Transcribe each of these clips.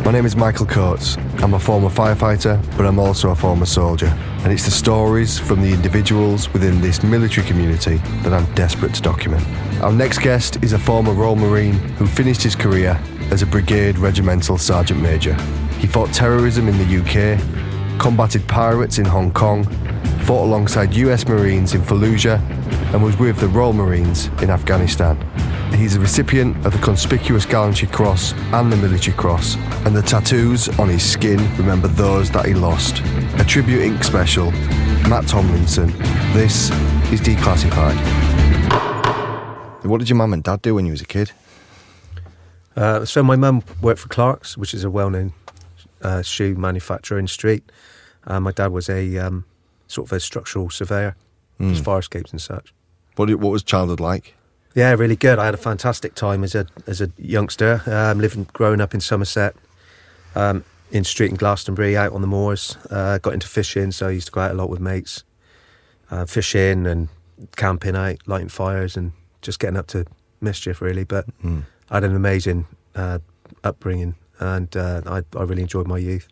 My name is Michael Coates. I'm a former firefighter, but I'm also a former soldier. And it's the stories from the individuals within this military community that I'm desperate to document. Our next guest is a former Royal Marine who finished his career as a Brigade Regimental Sergeant Major. He fought terrorism in the UK, combated pirates in Hong Kong, fought alongside US Marines in Fallujah, and was with the Royal Marines in Afghanistan. He's a recipient of the Conspicuous Gallantry Cross and the Military Cross, and the tattoos on his skin remember those that he lost. A tribute ink special, Matt Tomlinson. This is Declassified. What did your mum and dad do when you was a kid? So my mum worked for Clark's, which is a well-known shoe manufacturer in Street. My dad was a sort of a structural surveyor, for fire escapes and such. What was childhood like? Yeah, really good. I had a fantastic time as a youngster, growing up in Somerset, in Street and Glastonbury, out on the moors. Got into fishing, so I used to go out a lot with mates, fishing and camping out, lighting fires, and just getting up to mischief, really. But I had an amazing upbringing, and I really enjoyed my youth.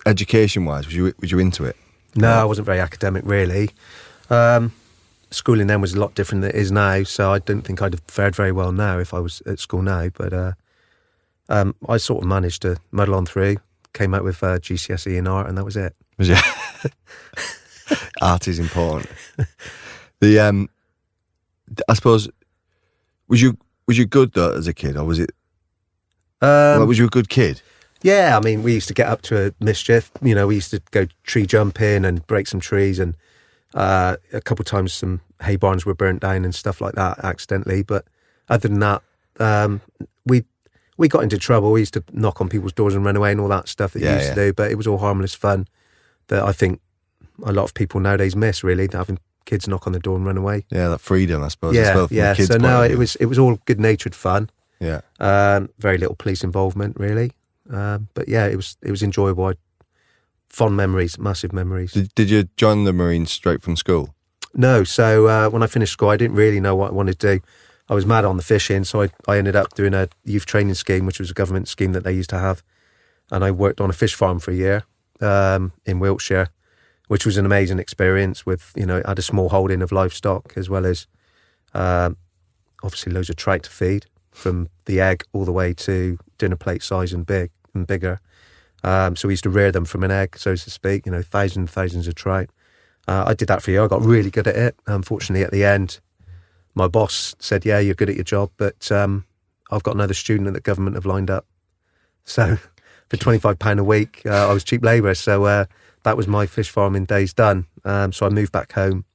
Education-wise, was you into it? No, I wasn't very academic, really. Schooling then was a lot different than it is now, so I don't think I'd have fared very well now if I was at school now. But I sort of managed to muddle on through, came out with GCSE in art, and that was it. Yeah. Art is important. I suppose, was you good though as a kid, or was it? Was you a good kid? Yeah, I mean, we used to get up to mischief. You know, we used to go tree jumping and break some trees, and a couple of times some hay barns were burnt down and stuff like that accidentally. But other than that, we got into trouble. We used to knock on people's doors and run away and all that stuff that you used to do. But it was all harmless fun that I think a lot of people nowadays miss, really, having kids knock on the door and run away. Yeah, that freedom, I suppose. Yeah, as well, from the kids' So point no, of view. it was all good-natured fun. Yeah. Very little police involvement, really. But yeah, it was enjoyable. Fond memories, massive memories. Did you join the Marines straight from school? No, so when I finished school, I didn't really know what I wanted to do. I was mad on the fishing, so I ended up doing a youth training scheme, which was a government scheme that they used to have. And I worked on a fish farm for a year in Wiltshire, which was an amazing experience with, I had a small holding of livestock as well as obviously loads of trout to feed, from the egg all the way to dinner plate size and bigger. So we used to rear them from an egg, so to speak, thousands of trout. I did that for a year. I got really good at it. Unfortunately, at the end, my boss said, yeah, you're good at your job, but I've got another student that the government have lined up. So for £25 a week, I was cheap labour. So that was my fish farming days done. So I moved back home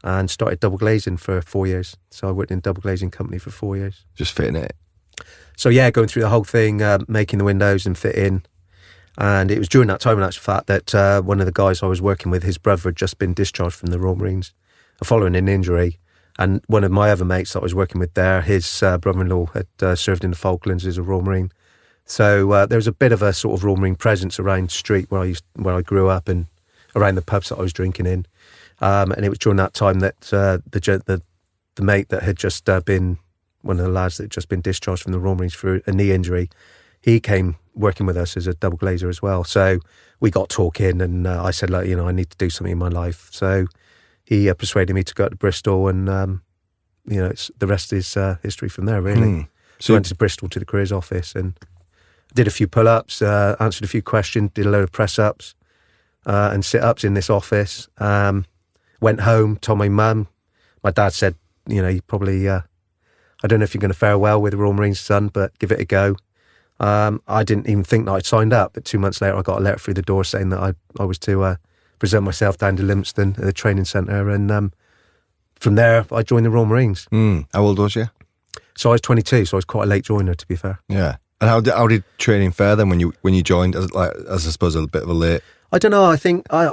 and started double glazing for 4 years. So I worked in a double glazing company for 4 years. Just fitting it? So yeah, going through the whole thing, making the windows and fitting. And it was during that time, in actual fact, that one of the guys I was working with, his brother had just been discharged from the Royal Marines following an injury. And one of my other mates that I was working with there, his brother-in-law had served in the Falklands as a Royal Marine. So there was a bit of a sort of Royal Marine presence around Street where I grew up and around the pubs that I was drinking in. And it was during that time that the mate that had just been, one of the lads that had just been discharged from the Royal Marines for a knee injury, he came working with us as a double glazer as well. So we got talking, and I said, I need to do something in my life. So he persuaded me to go to Bristol, and the rest is history from there, really. So I went to Bristol to the careers office and did a few pull-ups, answered a few questions, did a load of press-ups and sit-ups in this office. Went home, told my mum. My dad said, you probably, I don't know if you're going to fare well with the Royal Marines, son, but give it a go. I didn't even think that I'd signed up, but 2 months later I got a letter through the door saying that I was to present myself down to Livingston at the training centre, and from there I joined the Royal Marines. How old was you? So I was 22, so I was quite a late joiner, to be fair. Yeah. And how did training fare then when you joined as I suppose a bit of a late? I don't know. I think I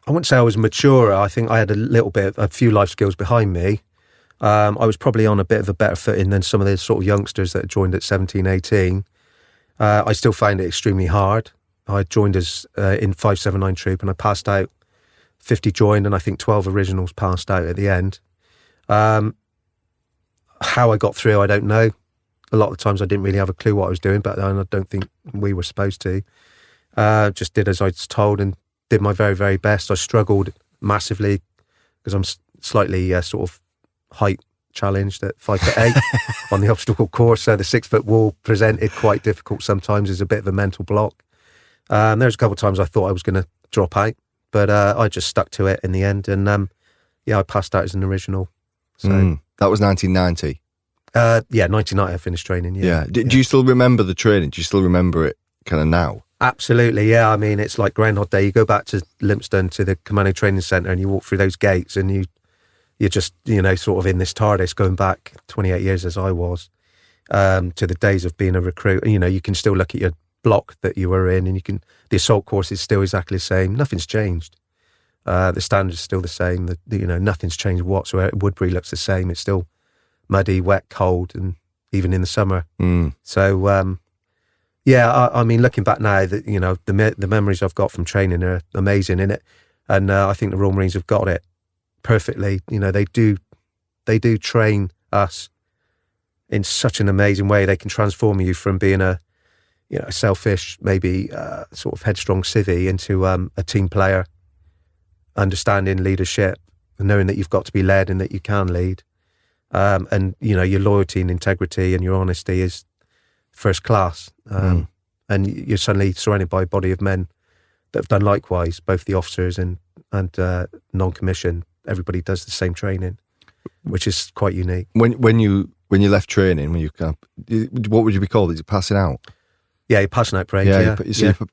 wouldn't say I was mature. I think I had a few life skills behind me. I was probably on a bit of a better footing than some of the sort of youngsters that joined at 17, 18. I still found it extremely hard. I joined as in 579 Troop, and I passed out 50 joined, and I think 12 originals passed out at the end. How I got through, I don't know. a lot of times I didn't really have a clue what I was doing, but I don't think we were supposed to. Just did as I was told and did my very, very best. I struggled massively because I'm slightly sort of height challenged at 5'8" on the obstacle course. So the 6-foot wall presented quite difficult sometimes as a bit of a mental block. There was a couple of times I thought I was going to drop out, but I just stuck to it in the end. And I passed out as an original. So that was 1990. 1990 I finished training. Yeah. Do you still remember the training? Do you still remember it kind of now? Absolutely, yeah. I mean, it's like Groundhog Day. You go back to Lympstone, to the Commando Training Centre, and you walk through those gates, and you're just, sort of in this TARDIS going back 28 years as I was, to the days of being a recruit. You can still look at your block that you were in, and the assault course is still exactly the same. Nothing's changed. The standard's still the same. Nothing's changed whatsoever. Woodbury looks the same. It's still muddy, wet, cold, and even in the summer. So, I mean, looking back now, the memories I've got from training are amazing in it, and I think the Royal Marines have got it perfectly. They do train us in such an amazing way. They can transform you from being a selfish, maybe sort of headstrong civvy into a team player, understanding leadership, knowing that you've got to be led and that you can lead, and your loyalty and integrity and your honesty is first class, and you're suddenly surrounded by a body of men that have done likewise, both the officers and non-commissioned. Everybody does the same training, which is quite unique. When you left training, what would you be called? Is it passing out? Yeah, you're passing out parade.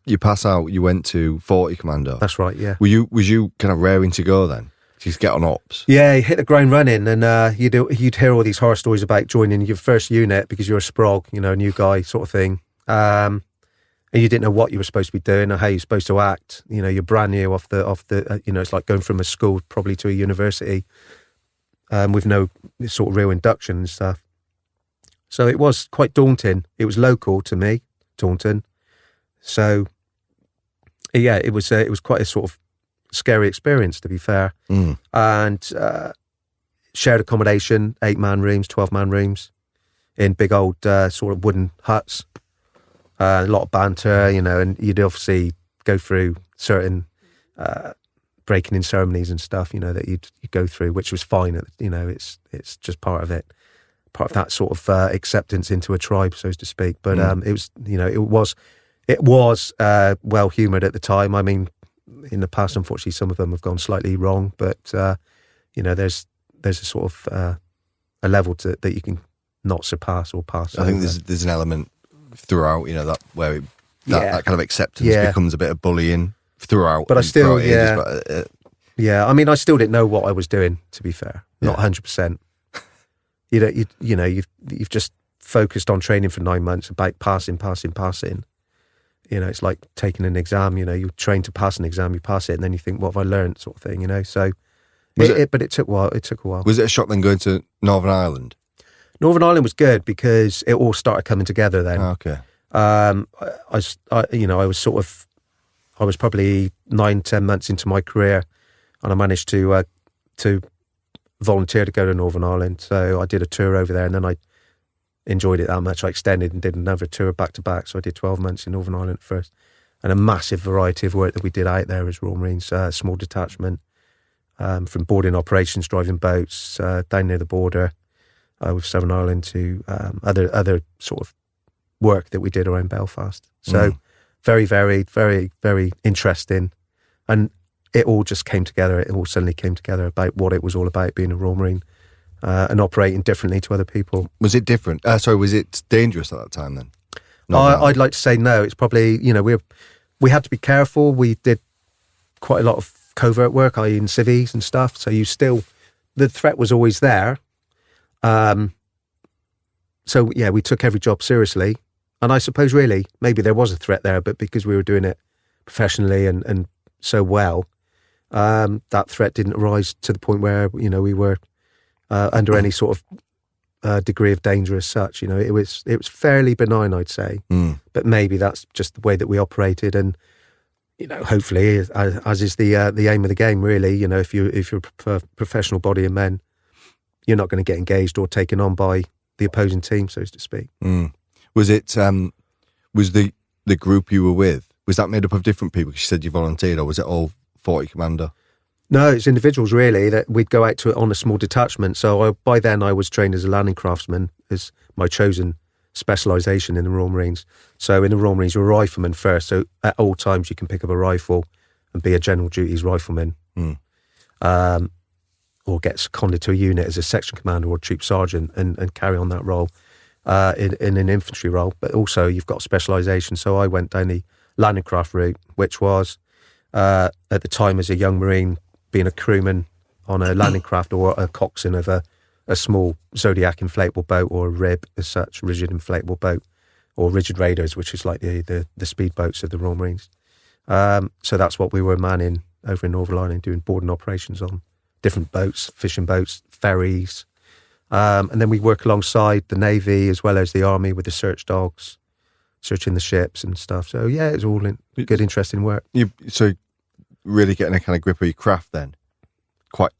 You pass out. You went to 40 Commando. That's right. Yeah. Was you kind of raring to go then? Just get on ops. Yeah, you hit the ground running, and you'd hear all these horror stories about joining your first unit because you're a sprog, a new guy sort of thing, and you didn't know what you were supposed to be doing or how you're supposed to act. You're brand new off the it's like going from a school probably to a university, with no sort of real induction and stuff. So it was quite daunting. It was local to me, Taunton. So yeah, it was quite a sort of scary experience, to be fair. And shared accommodation, 8-man rooms, 12-man rooms in big old sort of wooden huts. A lot of banter, and you'd obviously go through certain breaking in ceremonies and stuff, that you'd go through, which was fine. It's just part of it, part of that sort of acceptance into a tribe, so to speak. But it was well humoured at the time. I mean, in the past, unfortunately, some of them have gone slightly wrong, but there's a sort of a level that you can not surpass or pass. I think there's an element throughout, that where that kind of acceptance becomes a bit of bullying throughout. But I still, I mean, I still didn't know what I was doing. To be fair, not 100%. You've just focused on training for 9 months about passing. It's like taking an exam. You train to pass an exam, you pass it, and then you think, what have I learned, sort of thing. So, but it took a while. Was it a shock then going to Northern Ireland? Northern Ireland was good because it all started coming together then. Oh, okay. I was probably 9-10 months into my career, and I managed to volunteer to go to Northern Ireland. So I did a tour over there, and then I enjoyed it that much. I extended and did another tour back to back. So I did 12 months in Northern Ireland first, and a massive variety of work that we did out there as Royal Marines. Small detachment, from boarding operations, driving boats down near the border with Southern Ireland to other sort of work that we did around Belfast. So very varied, very, very interesting. And it all just came together. It all suddenly came together about what it was all about, being a Royal Marine and operating differently to other people. Was it different? Was it dangerous at that time then? I'd like to say no. It's probably, we had to be careful. We did quite a lot of covert work, i.e. in civvies and stuff. So the threat was always there. So yeah, we took every job seriously. And I suppose really, maybe there was a threat there, but because we were doing it professionally and so well, that threat didn't arise to the point where, we were under any sort of degree of danger as such. It was fairly benign, I'd say. But maybe that's just the way that we operated. And, hopefully, as is the aim of the game, really, if you're a professional body of men, you're not going to get engaged or taken on by the opposing team, so to speak. Was it was the group you were with, was that made up of different people? Because you said you volunteered, or was it all 40 Commando? No, it's individuals really, that we'd go out to it on a small detachment. So by then I was trained as a landing craftsman, as my chosen specialisation in the Royal Marines. So in the Royal Marines, you're a rifleman first. So at all times you can pick up a rifle and be a general duties rifleman, or get seconded to a unit as a section commander or troop sergeant and carry on that role in an infantry role. But also you've got specialisation. So I went down the landing craft route, which was at the time as a young Marine, being a crewman on a landing craft or a coxswain of a small Zodiac inflatable boat, or a RIB as such, rigid inflatable boat, or rigid raiders, which is like the speedboats of the Royal Marines. So that's what we were manning over in Northern Ireland, doing boarding operations on different boats, fishing boats, ferries. And then we work alongside the Navy as well as the Army with the search dogs, searching the ships and stuff. So yeah, it's all good, interesting work. So really getting a kind of grip of your craft then, quite,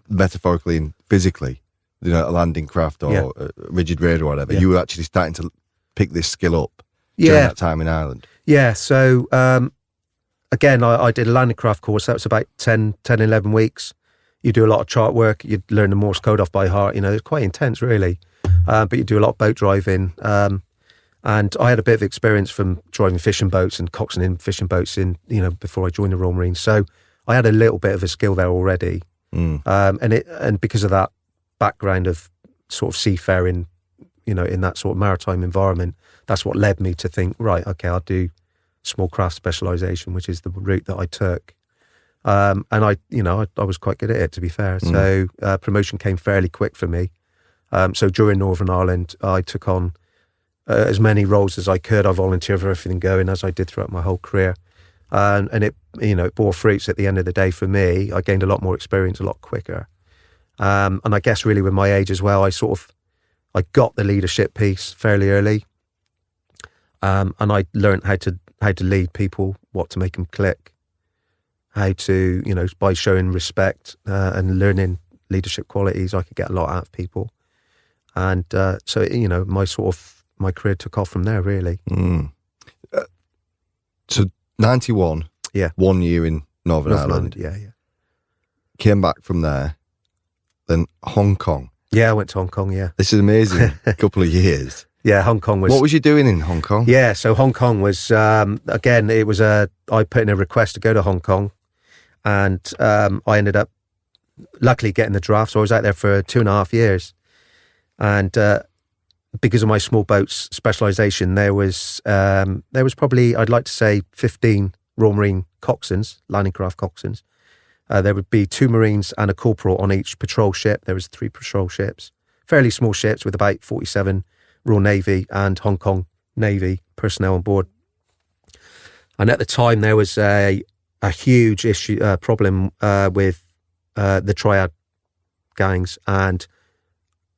metaphorically and physically, a landing craft or a rigid raider or whatever. You were actually starting to pick this skill up during that time in Ireland. Yeah, so again, I did a landing craft course. That was about 10, 11 weeks. You do a lot of chart work. You learn the Morse code off by heart. It's quite intense, really. But you do a lot of boat driving. And I had a bit of experience from driving fishing boats and coxswaining fishing boats before I joined the Royal Marines. So I had a little bit of a skill there already. And because of that background of sort of seafaring, in that sort of maritime environment, that's what led me to think, right, okay, I'll do small craft specialisation, which is the route that I took. And I was quite good at it, to be fair. So promotion came fairly quick for me. So during Northern Ireland, I took on as many roles as I could. I volunteered for everything going, as I did throughout my whole career. And it bore fruits at the end of the day for me. I gained a lot more experience a lot quicker. And I guess really with my age as well, I got the leadership piece fairly early. And I learned how to lead people, what to make them click, how to, by showing respect and learning leadership qualities, I could get a lot out of people. And so, my career took off from there, really. So 91, 1 year in Northern Ireland. Yeah. Came back from there, then Hong Kong. Yeah, I went to Hong Kong, yeah. This is amazing. Couple of years. Yeah, Hong Kong was... What was you doing in Hong Kong? Yeah, so Hong Kong was, again, it was I put in a request to go to Hong Kong, and I ended up luckily getting the draft. So I was out there for 2.5 years. And because of my small boats specialisation, there was probably, I'd like to say, 15 Royal Marine coxswains, landing craft coxswains. There would be 2 Marines and a corporal on each patrol ship. There was 3 patrol ships, fairly small ships with about 47 Royal Navy and Hong Kong Navy personnel on board. And at the time, there was a huge problem with the triad gangs and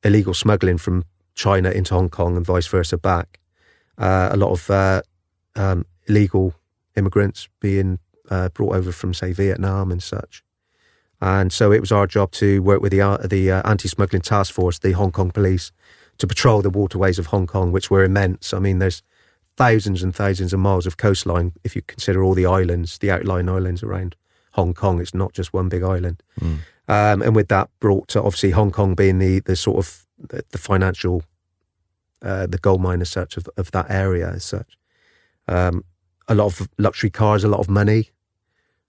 illegal smuggling from China into Hong Kong and vice versa back. A lot of illegal immigrants being brought over from, say, Vietnam and such. And so it was our job to work with the anti-smuggling task force, the Hong Kong police, to patrol the waterways of Hong Kong, which were immense. I mean, there's thousands and thousands of miles of coastline if you consider all the islands, the outlying islands around Hong Kong. It's not just one big island. And with that brought to, obviously, Hong Kong being the sort of the financial, the gold mine as such of that area as such. A lot of luxury cars, a lot of money.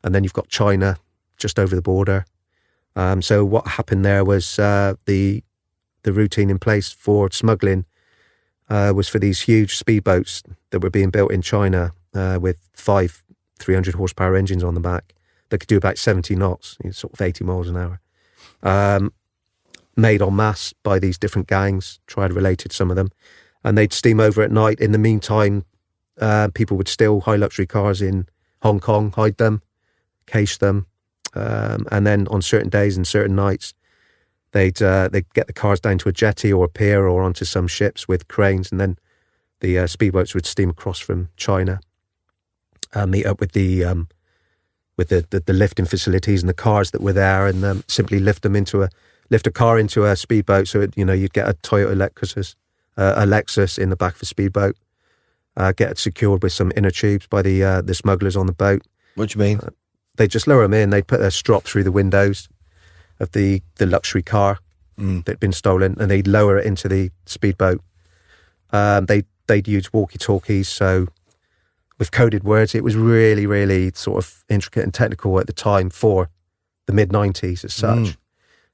And then you've got China just over the border. So what happened there was the routine in place for smuggling was for these huge speedboats that were being built in China with 5 300 horsepower engines on the back that could do about 70 knots, sort of 80 miles an hour. Made en masse by these different gangs, triad-related, some of them. And they'd steam over at night. In the meantime, people would steal high luxury cars in Hong Kong, hide them, cache them. And then on certain days and certain nights, they'd get the cars down to a jetty or a pier or onto some ships with cranes, and then the speedboats would steam across from China, meet up with the lifting facilities and the cars that were there, and simply lift them into a lift a car into a speedboat. So, you'd get a Toyota Lexus in the back of a speedboat, get it secured with some inner tubes by the smugglers on the boat. What do you mean? They just lower them in. They'd put a strop through the windows of the luxury car that'd been stolen, and they'd lower it into the speedboat. They'd use walkie-talkies, so with coded words. It was really, really sort of intricate and technical at the time for the mid-90s as such,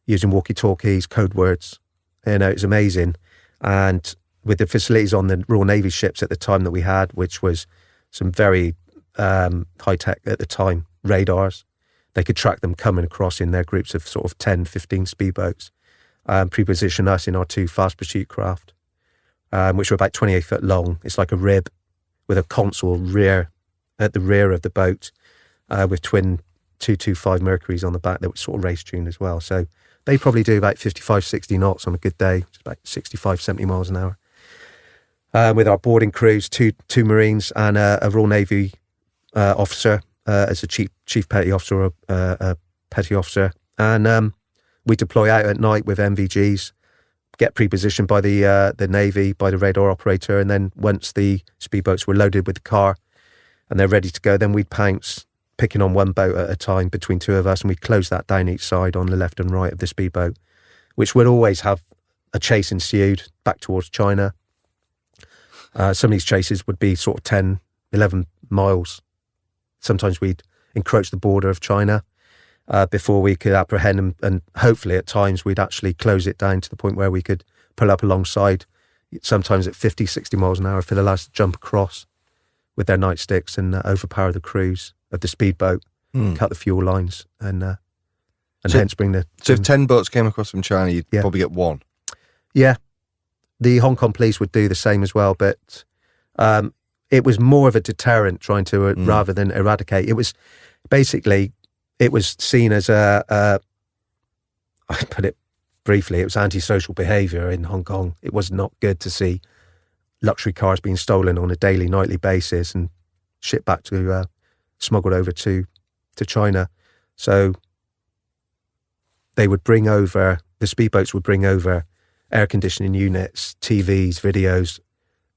using walkie-talkies, code words. It was amazing. And with the facilities on the Royal Navy ships at the time that we had, which was some very high-tech at the time, radars, they could track them coming across in their groups of sort of 10, 15 speedboats, pre-position us in our 2 fast pursuit craft, which were about 28 foot long. It's like a rib with a console at the rear of the boat, with twin 225 Mercuries on the back that was sort of race tuned as well. So they probably do about 55, 60 knots on a good day, just about 65, 70 miles an hour. With our boarding crews, two Marines and a Royal Navy officer as a chief petty officer or a petty officer. And we deploy out at night with MVGs, get pre-positioned by the Navy, by the radar operator, and then once the speedboats were loaded with the car and they're ready to go, then we'd pounce, picking on one boat at a time between 2 of us, and we'd close that down each side on the left and right of the speedboat, which would always have a chase ensued back towards China. Some of these chases would be sort of 10, 11 miles. Sometimes we'd encroach the border of China before we could apprehend them, and hopefully at times we'd actually close it down to the point where we could pull up alongside, sometimes at 50, 60 miles an hour, for the lads to jump across with their nightsticks and overpower the crews of the speedboat, cut the fuel lines, and hence bring the... So if 10 boats came across from China, you'd probably get one? Yeah. The Hong Kong police would do the same as well, but it was more of a deterrent trying to, rather than eradicate. It was basically... It was seen as I put it briefly, it was antisocial behaviour in Hong Kong. It was not good to see luxury cars being stolen on a daily, nightly basis and shipped back to, smuggled over to China. So they would bring over, the speedboats would bring over air conditioning units, TVs, videos,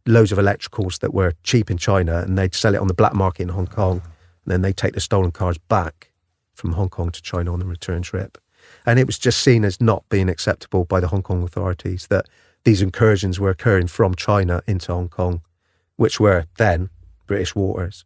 loads of electricals that were cheap in China, and they'd sell it on the black market in Hong Kong, and then they'd take the stolen cars back from Hong Kong to China on the return trip. And it was just seen as not being acceptable by the Hong Kong authorities that these incursions were occurring from China into Hong Kong, which were then British waters.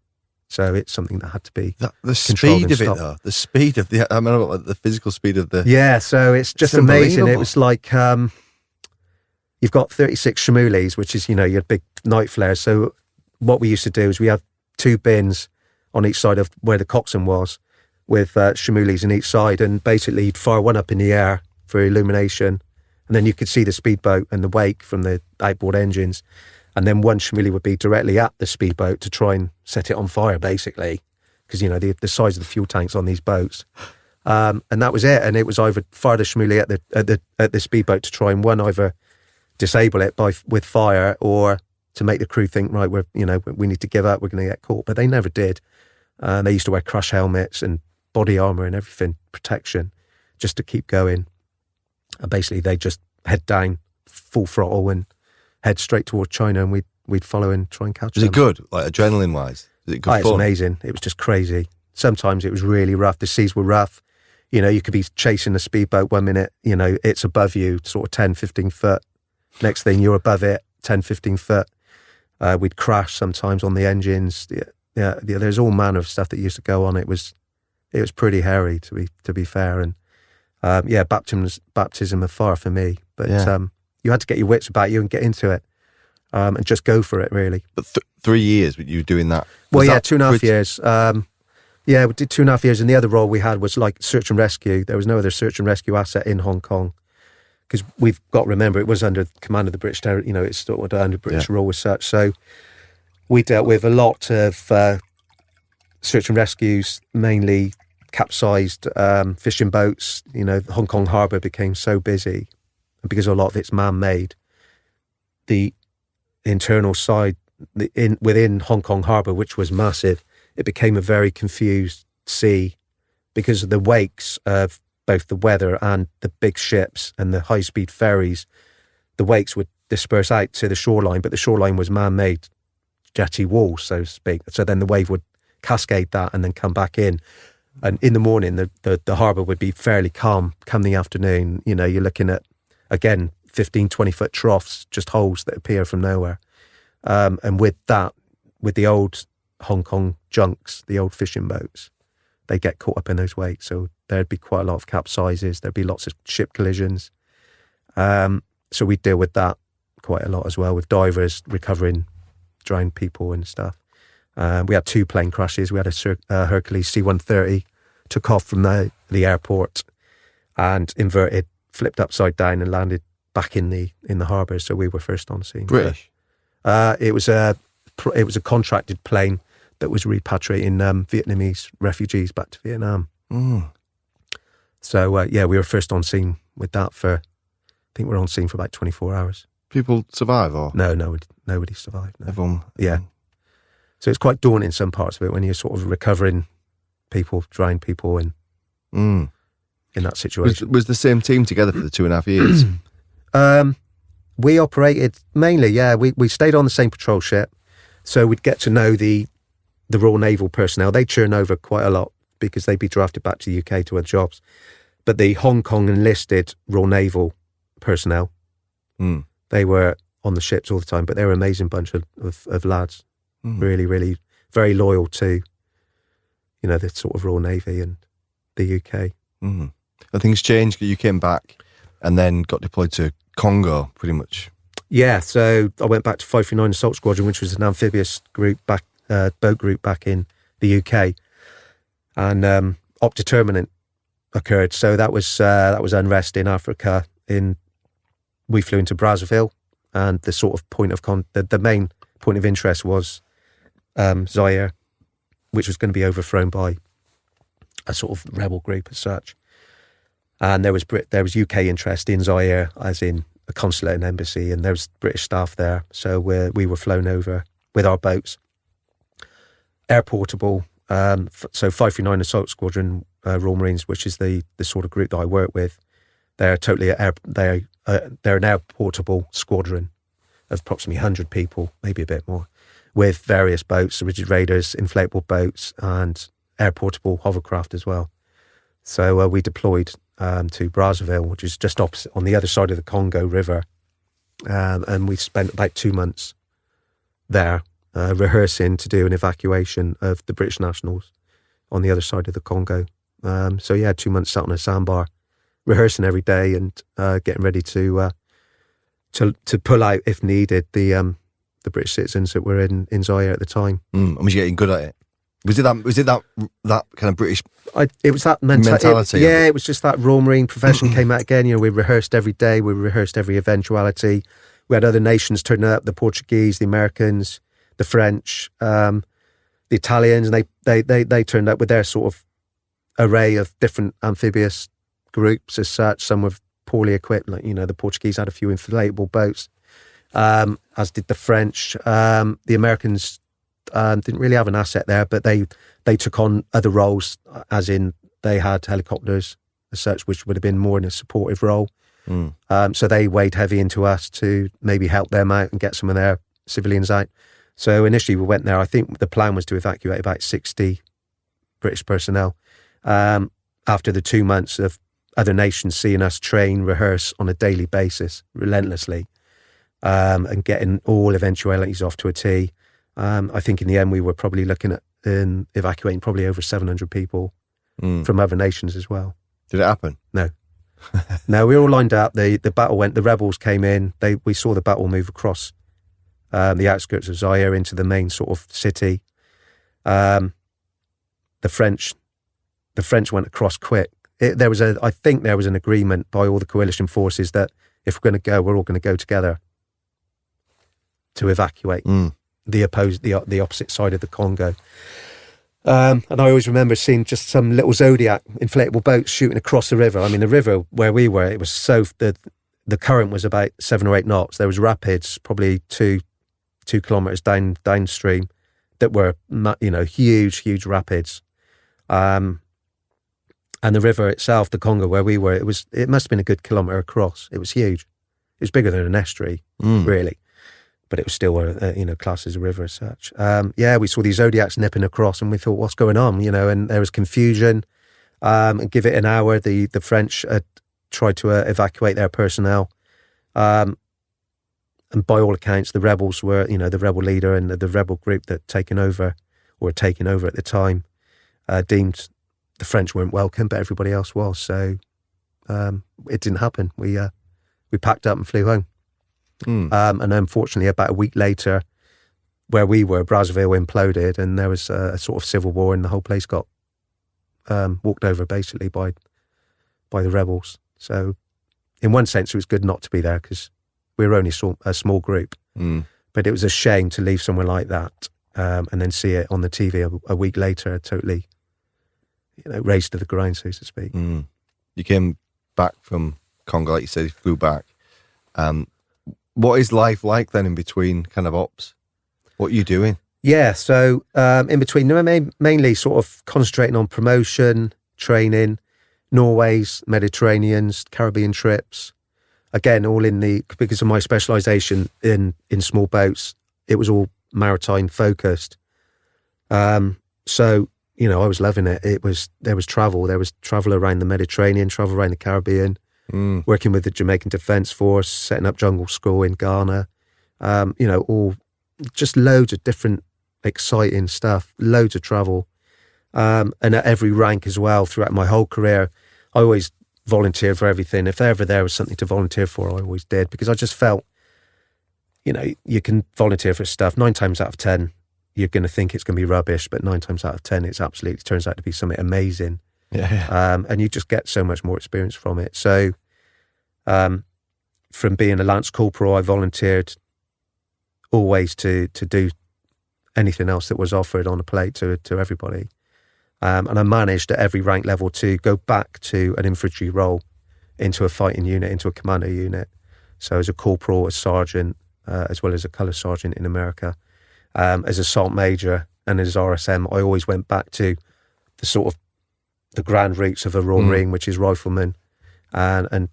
So it's something that had to be the speed of it, though. The speed of I remember the physical speed of the... Yeah, so it's just amazing. It was like, you've got 36 Shamulis, which is, your big night flares. So what we used to do is we have 2 bins on each side of where the coxswain was, with Shamulis in each side, and basically you'd fire one up in the air for illumination, and then you could see the speedboat and the wake from the outboard engines, and then one Shamuli would be directly at the speedboat to try and set it on fire, basically, because the size of the fuel tanks on these boats, and that was it. And it was either fire the Shamuli at the speedboat to try and either disable it with fire, or to make the crew think, right, we need to give up, we're going to get caught. But they never did. They used to wear crush helmets and body armour and everything, protection, just to keep going. And basically they just head down full throttle and head straight towards China, and we'd follow and try and catch them. Was it good, like adrenaline wise? Was it good fun? It was amazing. It was just crazy. Sometimes it was really rough. The seas were rough. You could be chasing a speedboat 1 minute, it's above you, sort of 10, 15 foot. Next thing you're above it, 10, 15 foot. We'd crash sometimes on the engines. Yeah, there's all manner of stuff that used to go on. It was pretty hairy, to be fair, and baptism of fire for me. But you had to get your wits about you and get into it, and just go for it, really. But 3 years you were doing that? Well, 2.5 years. We did 2.5 years, and the other role we had was like search and rescue. There was no other search and rescue asset in Hong Kong, because we've got to remember it was under command of the British. It's still under British rule as such. So we dealt with a lot of search and rescues, mainly capsized fishing boats. Hong Kong harbour became so busy, and because a lot of it's man-made, the internal side within Hong Kong harbour, which was massive, it became a very confused sea because of the wakes of both the weather and the big ships and the high-speed ferries, the wakes would disperse out to the shoreline, but the shoreline was man-made jetty walls, so to speak. So then the wave would cascade that and then come back in. And in the morning, the harbour would be fairly calm. Come the afternoon, you're looking at, again, 15, 20-foot troughs, just holes that appear from nowhere. And with the old Hong Kong junks, the old fishing boats, they get caught up in those wakes. So there'd be quite a lot of capsizes. There'd be lots of ship collisions. So we deal with that quite a lot as well, with divers recovering drowned people and stuff. We had 2 plane crashes. We had a Hercules C-130, took off from the airport and inverted, flipped upside down and landed back in the harbour. So we were first on scene. British? It was a contracted plane that was repatriating Vietnamese refugees back to Vietnam. So we were first on scene with that I think we were on scene for about 24 hours. People survive, or? No, nobody survived. No. Everyone? Yeah. So it's quite daunting, some parts of it, when you're sort of recovering people, drowned people in that situation. Was the same team together for the 2.5 years? We operated mainly, we stayed on the same patrol ship, so we'd get to know the Royal Naval personnel. They churn over quite a lot because they'd be drafted back to the UK to other jobs. But the Hong Kong enlisted Royal Naval personnel, they were on the ships all the time, but they were an amazing bunch of lads. Really, really very loyal to, the sort of Royal Navy and the UK. And things changed. You came back and then got deployed to Congo, pretty much. Yeah, so I went back to 539 Assault Squadron, which was an amphibious group boat group back in the UK, and Opdeterminant occurred. So that was unrest in Africa. We flew into Brazzaville, and the sort of point of the main point of interest was Zaire, which was going to be overthrown by a sort of rebel group as such. And there was UK interest in Zaire, as in a consulate and embassy, and there was British staff there. So we were flown over with our boats, airportable. So 539 Assault Squadron, Royal Marines, which is the sort of group that I work with. They're totally they're an airportable squadron of approximately 100 people, maybe a bit more, with various boats, rigid raiders, inflatable boats, and airportable hovercraft as well. So we deployed to Brazzaville, which is just opposite on the other side of the Congo River, and we spent about 2 months there rehearsing to do an evacuation of the British nationals on the other side of the Congo. 2 months sat on a sandbar, rehearsing every day and getting ready to pull out if needed the British citizens that were in Zaire at the time. And was you getting good at it? Was it that kind of British? It was that mentality. It was just that Royal Marine profession came out again. We rehearsed every day. We rehearsed every eventuality. We had other nations turning up: the Portuguese, the Americans, the French, the Italians, and they turned up with their sort of array of different amphibious groups as such. Some were poorly equipped, like the Portuguese had a few inflatable boats, as did the French. The Americans didn't really have an asset there, but they took on other roles, as in they had helicopters as such, which would have been more in a supportive role. So they weighed heavy into us to maybe help them out and get some of their civilians out. So initially we went there. I think the plan was to evacuate about 60 British personnel. After the 2 months of other nations seeing us train, rehearse on a daily basis, relentlessly, and getting all eventualities off to a T. I think in the end we were probably looking at evacuating probably over 700 people from other nations as well. Did it happen? No. No, we were all lined up. The battle went, the rebels came in. We saw the battle move across the outskirts of Zaire into the main sort of city. The French went across quick. I think there was an agreement by all the coalition forces that if we're going to go, we're all going to go together to evacuate the opposite side of the Congo. And I always remember seeing just some little Zodiac inflatable boats shooting across the river. I mean, the river where we were, it was the current was about 7 or 8 knots. There was rapids, probably 2 kilometers downstream, that were huge rapids. And the river itself, the Congo, where we were, it must have been a good kilometre across. It was huge. It was bigger than an estuary, really. But it was still, classed as a river as such. We saw these Zodiacs nipping across, and we thought, what's going on? And there was confusion. And give it an hour, the French had tried to evacuate their personnel. And by all accounts, the rebels were, the rebel leader and the rebel group that taken over at the time, deemed the French weren't welcome, but everybody else was. So it didn't happen. We packed up and flew home. And unfortunately, about a week later, where we were, Brazzaville imploded, and there was a sort of civil war, and the whole place got walked over basically by the rebels. So in one sense, it was good not to be there because we were only a small group. But it was a shame to leave somewhere like that and then see it on the TV a week later, totally, razed to the grind, so to speak. You came back from Congo, like you said, you flew back. What is life like then in between kind of ops? What are you doing? Yeah, so in between, mainly sort of concentrating on promotion, training, Norway's, Mediterranean's, Caribbean trips. Again, all because of my specialisation in small boats, it was all maritime focused. So, I was loving it. There was travel around the Mediterranean, travel around the Caribbean, working with the Jamaican Defence Force, setting up jungle school in Ghana, all just loads of different exciting stuff, loads of travel. And at every rank as well, throughout my whole career, I always volunteered for everything. If ever there was something to volunteer for, I always did, because I just felt, you can volunteer for stuff 9 times out of 10, you're going to think it's going to be rubbish, but 9 times out of 10, it turns out to be something amazing. Yeah. And you just get so much more experience from it. So, from being a Lance Corporal, I volunteered always to do anything else that was offered on a plate to everybody. And I managed at every rank level to go back to an infantry role, into a fighting unit, into a commando unit. So as a corporal, a sergeant, as well as a colour sergeant in America, as a sergeant major and as RSM, I always went back to the sort of the grand roots of a Royal Marine, which is rifleman, and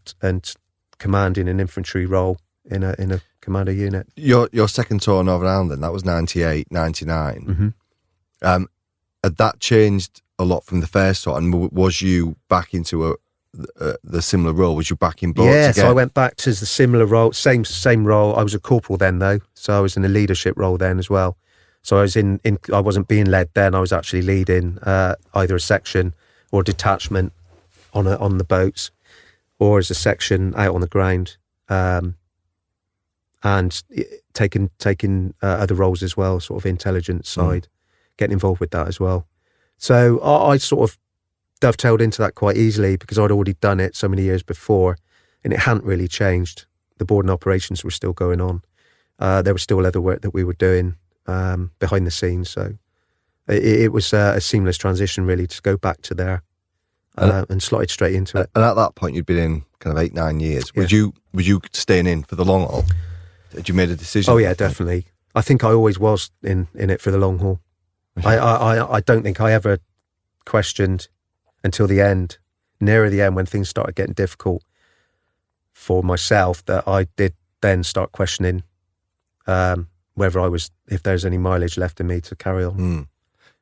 commanding an infantry role in a commando unit. Your second tour of Northern Ireland, then, that was 98, 99. Had that changed a lot from the first tour? And was you back into the similar role? Was you back in boats again? So I went back to the similar role, same role. I was a corporal then, though, so I was in a leadership role then as well. So I was I wasn't being led then. I was actually leading either a section or a detachment on the boats, or as a section out on the ground, and taking other roles as well, sort of intelligence side, getting involved with that as well. So I sort of dovetailed into that quite easily because I'd already done it so many years before, and it hadn't really changed. The boarding operations were still going on. There was still other work that we were doing behind the scenes. So it was a seamless transition, really, to go back to there and slotted straight into it. And at that point, you'd been in kind of 8-9 years. Yeah. Was you staying in for the long haul? Had you made a decision? Oh yeah, definitely. I think I always was in it for the long haul. I don't think I ever questioned until the end, nearer the end, when things started getting difficult for myself, that I did then start questioning if there's any mileage left in me to carry on. Do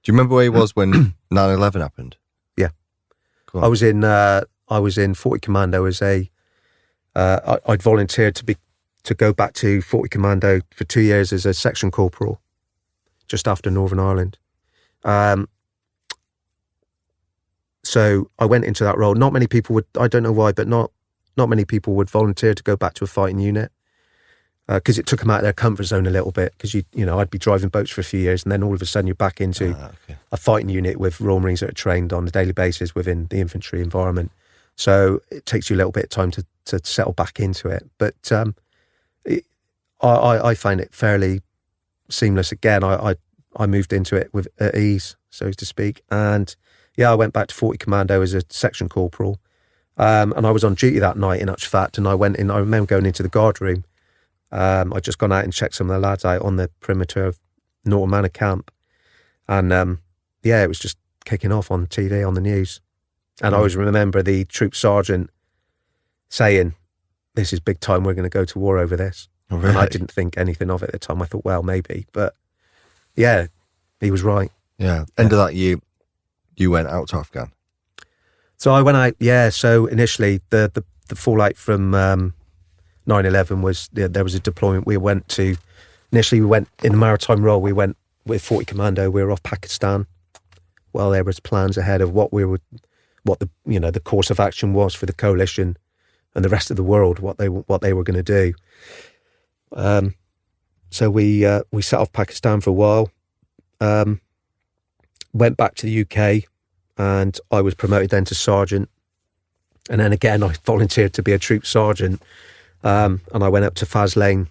you remember where he was when 9/11 happened? Yeah, cool. I was in 40 Commando as I'd volunteered to go back to 40 Commando for 2 years as a section corporal, just after Northern Ireland. So I went into that role. Not many people would, I don't know why, but not many people would volunteer to go back to a fighting unit, because it took them out of their comfort zone a little bit, because I'd be driving boats for a few years, and then all of a sudden you're back into a fighting unit with Royal Marines that are trained on a daily basis within the infantry environment. So it takes you a little bit of time to settle back into it. But I find it fairly seamless. Again, I moved into it with at ease, so to speak. And I went back to 40 Commando as a section corporal. And I was on duty that night, in actual fact, and I remember going into the guard room. I'd just gone out and checked some of the lads out on the perimeter of Norton Manor camp. And it was just kicking off on TV, on the news. And I always remember the troop sergeant saying, "This is big time, we're going to go to war over this." Oh, really? And I didn't think anything of it at the time. I thought, well, maybe. But yeah, he was right. Yeah. End of that year, you went out to Afghan. So I went out, so initially the fallout from 9/11 was, there was a deployment we went to. Initially we went in the maritime role, we went with 40 Commando, we were off Pakistan. Well, there was plans ahead of what the course of action was for the coalition and the rest of the world, what they were going to do. So we set off Pakistan for a while, went back to the UK, and I was promoted then to sergeant. And then again, I volunteered to be a troop sergeant, and I went up to Faz Lane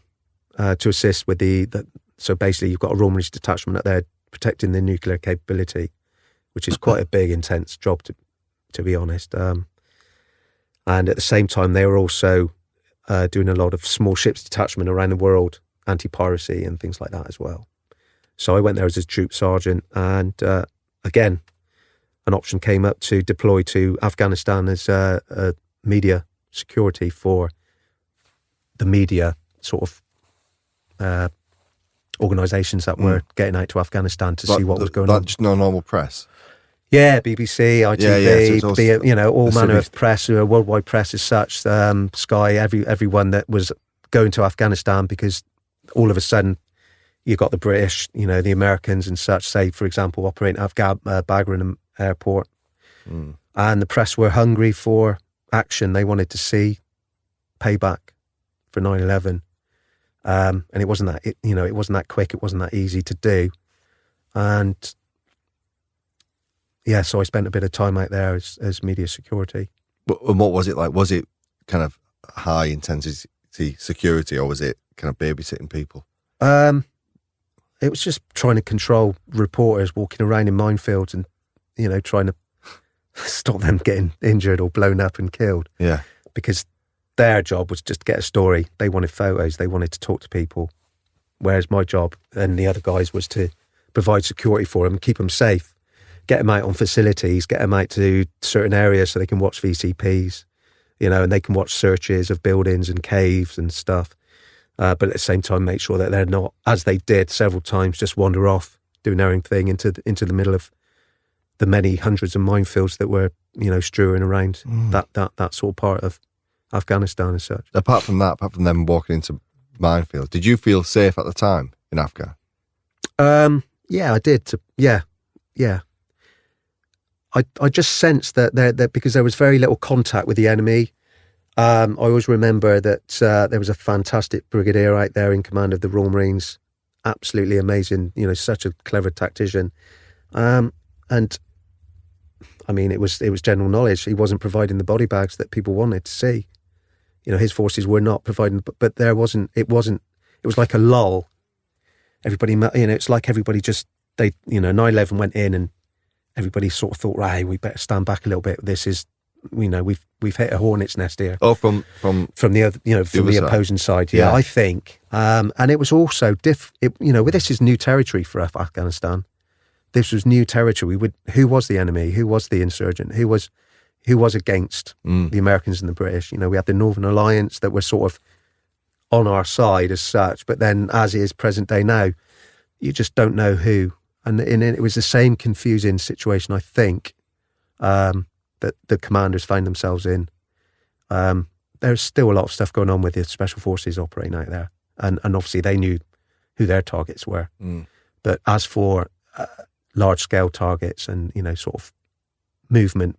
to assist with so basically you've got a Royal Marines detachment up there protecting the nuclear capability, which is quite a big, intense job to be honest. And at the same time, they were also doing a lot of small ships detachment around the world, anti-piracy and things like that as well. So I went there as a troop sergeant, and again, an option came up to deploy to Afghanistan as media security for the media sort of organisations that were getting out to Afghanistan to see what was going on. Just no normal press? Yeah, BBC, ITV, so all manner of press, worldwide press as such, Sky, everyone that was going to Afghanistan, because all of a sudden you got the British, the Americans and such, say, for example, operating Bagram Airport. And the press were hungry for action. They wanted to see payback for 9/11. And it wasn't that, it wasn't that quick. It wasn't that easy to do. And yeah, so I spent a bit of time out there as media security. And what was it like? Was it kind of high intensity security, or was it kind of babysitting people? It was just trying to control reporters walking around in minefields and, trying to stop them getting injured or blown up and killed. Yeah. Because their job was just to get a story. They wanted photos. They wanted to talk to people. Whereas my job and the other guys was to provide security for them, keep them safe, get them out on facilities, get them out to certain areas so they can watch VCPs, and they can watch searches of buildings and caves and stuff. But at the same time, make sure that they're not, as they did several times, just wander off, doing their own thing into the middle of the many hundreds of minefields that were, strewing around that sort of part of Afghanistan and such. Apart from them walking into minefields, did you feel safe at the time in Afghan? Yeah, I did. Yeah. I just sensed that because there was very little contact with the enemy. I always remember that there was a fantastic brigadier out there in command of the Royal Marines, absolutely amazing, such a clever tactician. And I mean, it was general knowledge. He wasn't providing the body bags that people wanted to see. His forces were not providing, but it was like a lull. Everybody, it's like everybody just, 9/11 went in and everybody sort of thought, right, we better stand back a little bit. This is, we've hit a hornet's nest here. Oh, from the other, from the opposing side. Yeah, I think. And it was also this is new territory for Afghanistan. This was new territory. Who was the enemy? Who was the insurgent? Who was against the Americans and the British? We had the Northern Alliance that were sort of on our side as such, but then as is present day now, you just don't know who. And it was the same confusing situation, I think, that the commanders found themselves in. There's still a lot of stuff going on with the special forces operating out there, and obviously they knew who their targets were. But as for large scale targets and sort of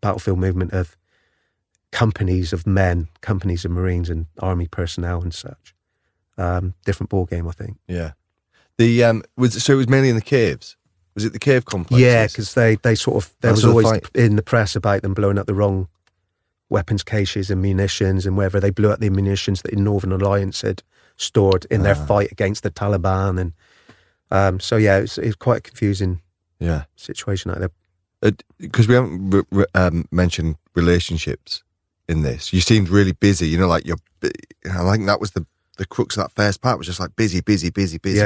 battlefield movement of companies of men, companies of Marines and army personnel and such, different ball game, I think. Yeah. It was mainly in the caves. Was it the cave complexes? Yeah, because they sort of, there was always in the press about them blowing up the wrong weapons caches and munitions, and whether they blew up the munitions that the Northern Alliance had stored in their fight against the Taliban. And so, yeah, it was quite a confusing situation out there. Because we haven't mentioned relationships in this. You seemed really busy, like I think that was the crux of that first part, was just like busy,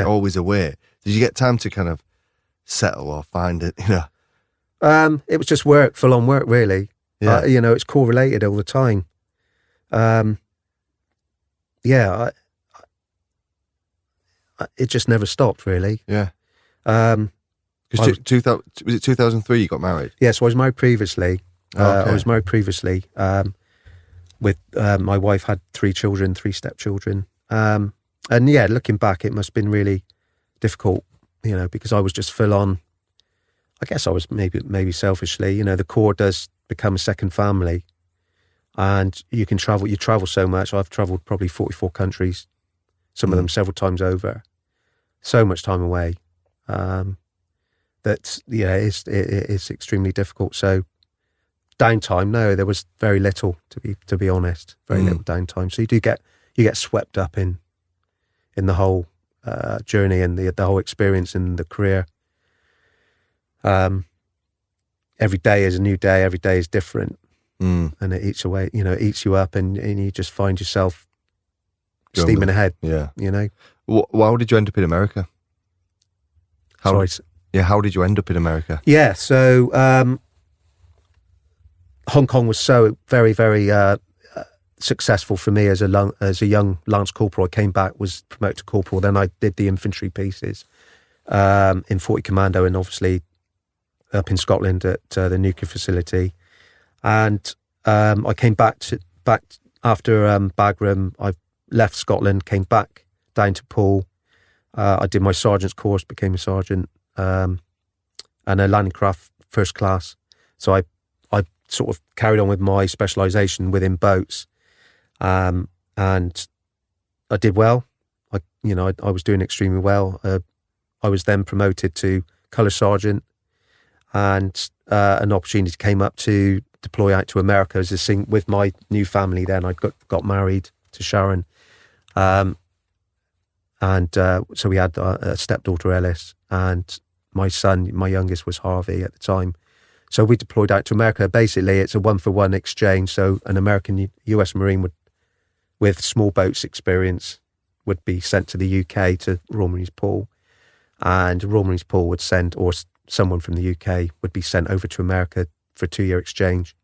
always away. Did you get time to kind of settle or find it, It was just full on work, really. Yeah. It's correlated all the time. It just never stopped, really. Yeah. Um, Because was it 2003 you got married? yeah, so I was married previously. Okay. I was married previously with my wife had 3 children, 3 stepchildren. And yeah, looking back, it must have been really difficult, because I was just full on. I guess I was maybe selfishly, the Corps does become a second family, and you travel so much. I've traveled probably 44 countries, some of them several times over, so much time away. That it's extremely difficult. So downtime, no, there was very little to be honest, very little downtime. So you get swept up in the whole journey and the whole experience in the career. Every day is a new day. Every day is different, and it eats away. It eats you up, and you just find yourself steaming ahead. Yeah. How did you end up in America? How did you end up in America? Yeah, so Hong Kong was so very, very successful for me as a young Lance Corporal. I came back, was promoted to Corporal. Then I did the infantry pieces in 40 Commando, and obviously up in Scotland at the nuclear facility. And I came back after Bagram. I left Scotland, came back down to Poole. I did my sergeant's course, became a sergeant, and a landing craft first class. So I sort of carried on with my specialisation within boats, and I did well. I was doing extremely well. I was then promoted to colour sergeant, and an opportunity came up to deploy out to America with my new family. Then I got married to Sharon, and so we had a stepdaughter Ellis, and my son, my youngest, was Harvey at the time. So we deployed out to America. Basically, it's a 1-for-1 exchange. So an American US Marine with small boats experience would be sent to the UK to Royal Marines Poole, and Royal Marines Poole would send, or someone from the UK would be sent over to America for a 2-year exchange.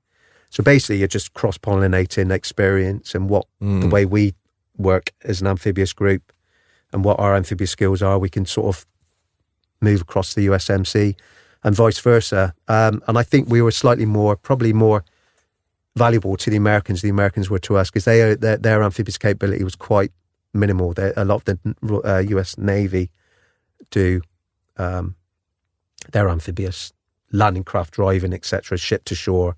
So basically, you're just cross-pollinating experience and the way we work as an amphibious group and what our amphibious skills are. We can sort of move across the USMC and vice versa. And I think we were probably more valuable to the Americans. The Americans were to us because their amphibious capability was quite minimal. A lot of the US Navy do their amphibious landing craft driving, etc., ship to shore,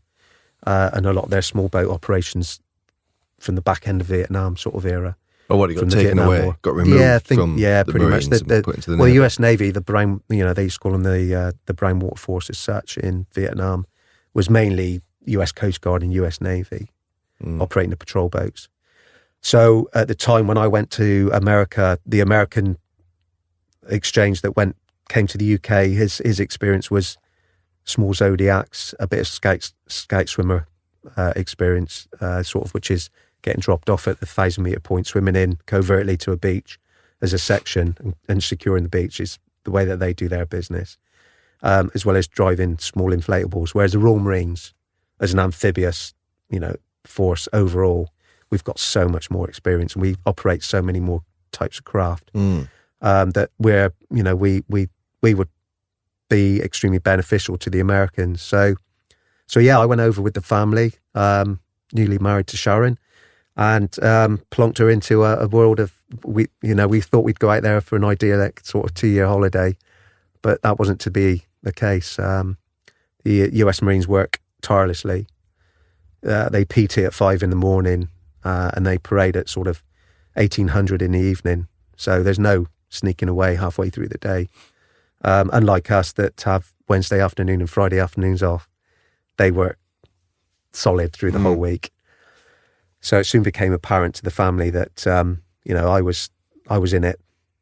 and a lot of their small boat operations from the back end of Vietnam sort of era. Oh, what, it got taken away, got removed from the pretty Marines much. and put into the Navy? The US Navy, the brown, they used to call them the brown water force as such in Vietnam, was mainly US Coast Guard and US Navy operating the patrol boats. So at the time when I went to America, the American exchange that came to the UK, his experience was small Zodiacs, a bit of scout swimmer experience, sort of, which is getting dropped off at the 1,000-metre point, swimming in covertly to a beach as a section and securing the beach is the way that they do their business, as well as driving small inflatables. Whereas the Royal Marines, as an amphibious, force overall, we've got so much more experience and we operate so many more types of craft that we would be extremely beneficial to the Americans. So yeah, I went over with the family, newly married to Sharon, and plonked her into a world of, we thought we'd go out there for an idyllic sort of 2-year holiday, but that wasn't to be the case. The US Marines work tirelessly. They PT at 5 a.m, and they parade at sort of 1800 in the evening. So there's no sneaking away halfway through the day. Unlike us that have Wednesday afternoon and Friday afternoons off, they work solid through the whole week. So it soon became apparent to the family that I was in it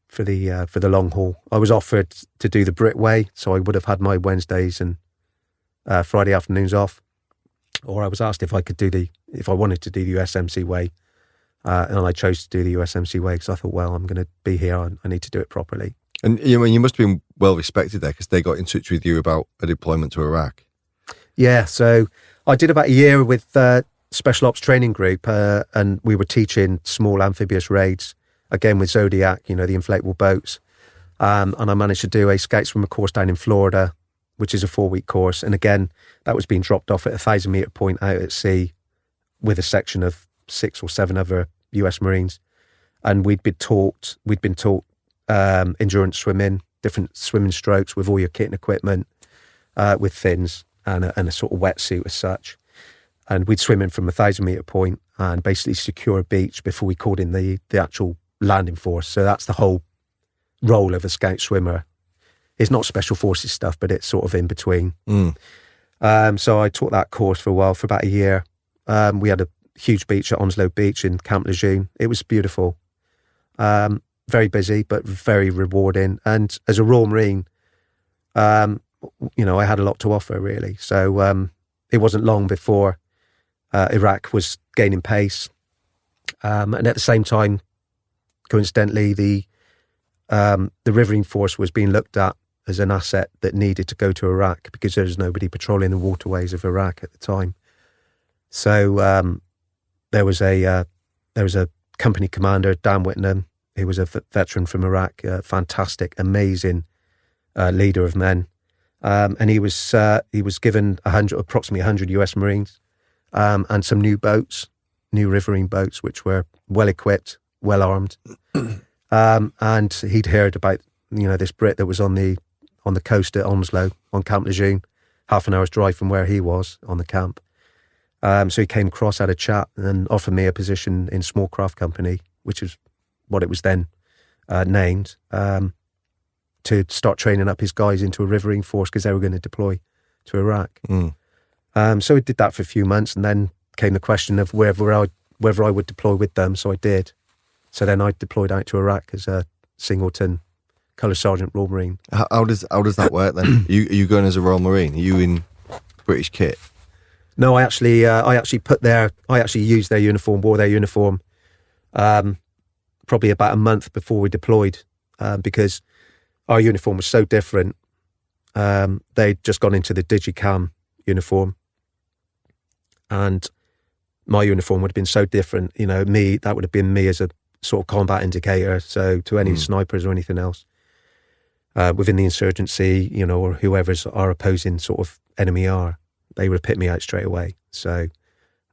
for the long haul. I was offered to do the Brit way, so I would have had my Wednesdays and Friday afternoons off, or I was asked if I wanted to do the USMC way, and I chose to do the USMC way because I thought, well, I'm going to be here, I need to do it properly. And you must have been well respected there because they got in touch with you about a deployment to Iraq. Yeah, so I did about a year with Special Ops Training Group, and we were teaching small amphibious raids, again with Zodiac, the inflatable boats. And I managed to do a Scout Swimmer course down in Florida, which is a 4-week course. And again, that was being dropped off at 1,000 metre point out at sea with a section of 6 or 7 other US Marines. And we'd been taught endurance swimming, different swimming strokes with all your kit and equipment, with fins and a sort of wetsuit as such. And we'd swim in from 1,000 metre point and basically secure a beach before we called in the actual landing force. So that's the whole role of a Scout swimmer. It's not special forces stuff, but it's sort of in between. So I taught that course for a while, for about a year. We had a huge beach at Onslow Beach in Camp Lejeune. It was beautiful. Very busy, but very rewarding. And as a Royal Marine, I had a lot to offer, really. So it wasn't long before Iraq was gaining pace. And at the same time, coincidentally, the riverine force was being looked at as an asset that needed to go to Iraq because there was nobody patrolling the waterways of Iraq at the time. So there was a company commander, Dan Whitnam, who was a veteran from Iraq, a fantastic, amazing leader of men, and he was given approximately 100 US Marines and some new boats, new riverine boats, which were well equipped, well armed. And he'd heard about this Brit that was on the coast at Onslow on Camp Lejeune, half an hour's drive from where he was on the camp. So he came across, had a chat, and offered me a position in Small Craft Company, which is what it was then named, to start training up his guys into a riverine force because they were going to deploy to Iraq. So we did that for a few months, and then came the question of whether I would deploy with them. So I did. So then I deployed out to Iraq as a singleton Colour Sergeant Royal Marine. How does that work then? Are you going as a Royal Marine? Are you in British kit? No, I actually used their uniform, wore their uniform, probably about a month before we deployed, because our uniform was so different. They'd just gone into the Digicam uniform, and my uniform would have been so different. That would have been me as a sort of combat indicator. So to any snipers or anything else within the insurgency, or whoever's our opposing sort of enemy are, they would have picked me out straight away. So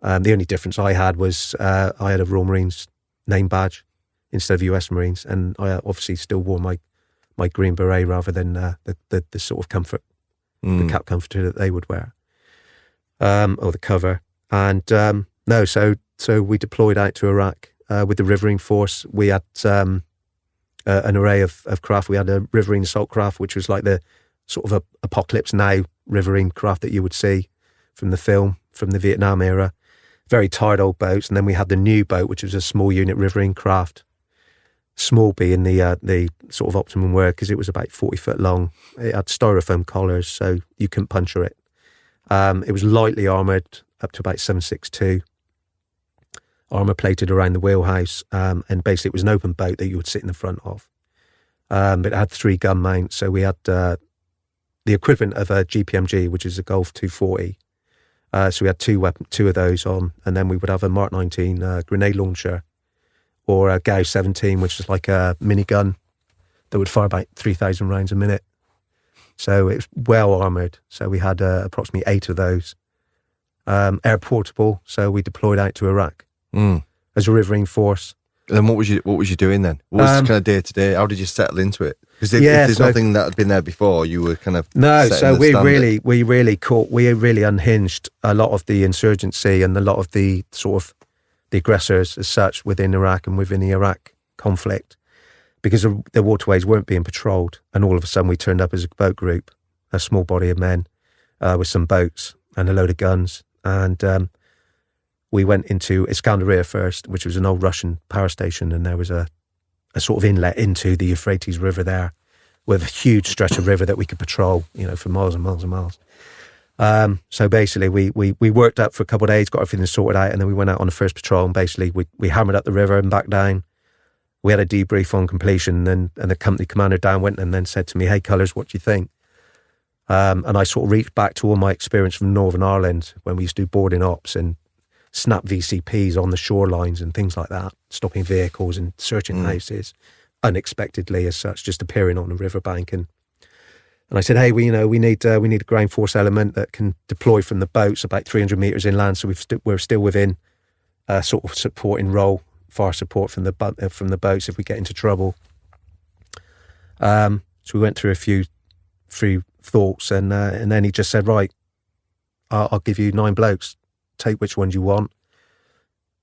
the only difference I had was I had a Royal Marines name badge instead of US Marines, and I obviously still wore my green beret rather than the sort of comfort, the cap comforter that they would wear, or the cover. And so we deployed out to Iraq with the riverine force. We had an array of craft. We had a riverine assault craft, which was like the sort of a Apocalypse Now riverine craft that you would see from the film, from the Vietnam era. Very tired old boats. And then we had the new boat, which was a small unit riverine craft. Small being the sort of optimum word, because it was about 40 foot long. It had styrofoam collars, so you couldn't puncture it. It was lightly armoured, up to about 7.62. Armour plated around the wheelhouse, and basically it was an open boat that you would sit in the front of. But it had 3 gun mounts, so we had the equivalent of a GPMG, which is a Golf 240. So we had two of those on, and then we would have a Mark 19 grenade launcher, or a Gauss 17, which is like a minigun that would fire about 3,000 rounds a minute. So it's well armoured. So we had approximately 8 of those. Air portable, so we deployed out to Iraq as a riverine force. And then what was you doing then? What was kind of day to day? How did you settle into it? Because if there's nothing that had been there before, you were kind of we really unhinged a lot of the insurgency and a lot of the sort of the aggressors as such within Iraq and within the Iraq conflict, because the waterways weren't being patrolled, and all of a sudden we turned up as a boat group, a small body of men with some boats and a load of guns, and we went into Iskandariyah first, which was an old Russian power station, and there was a sort of inlet into the Euphrates River there, with a huge stretch of river that we could patrol, for miles and miles and miles. So basically, we worked up for a couple of days, got everything sorted out, and then we went out on the first patrol, and basically we hammered up the river and back down. We had a debrief on completion, and the company commander Dan went and then said to me, "Hey, Colours, what do you think?" And I sort of reached back to all my experience from Northern Ireland when we used to do boarding ops and snap VCPs on the shorelines and things like that, stopping vehicles and searching houses unexpectedly as such, just appearing on the riverbank. And I said, hey, we need a ground force element that can deploy from the boats about 300 metres inland, so we're still within a sort of supporting role, fire support from the boats if we get into trouble. So we went through a few thoughts, and then he just said, right, I'll give you 9 blokes. Take which ones you want.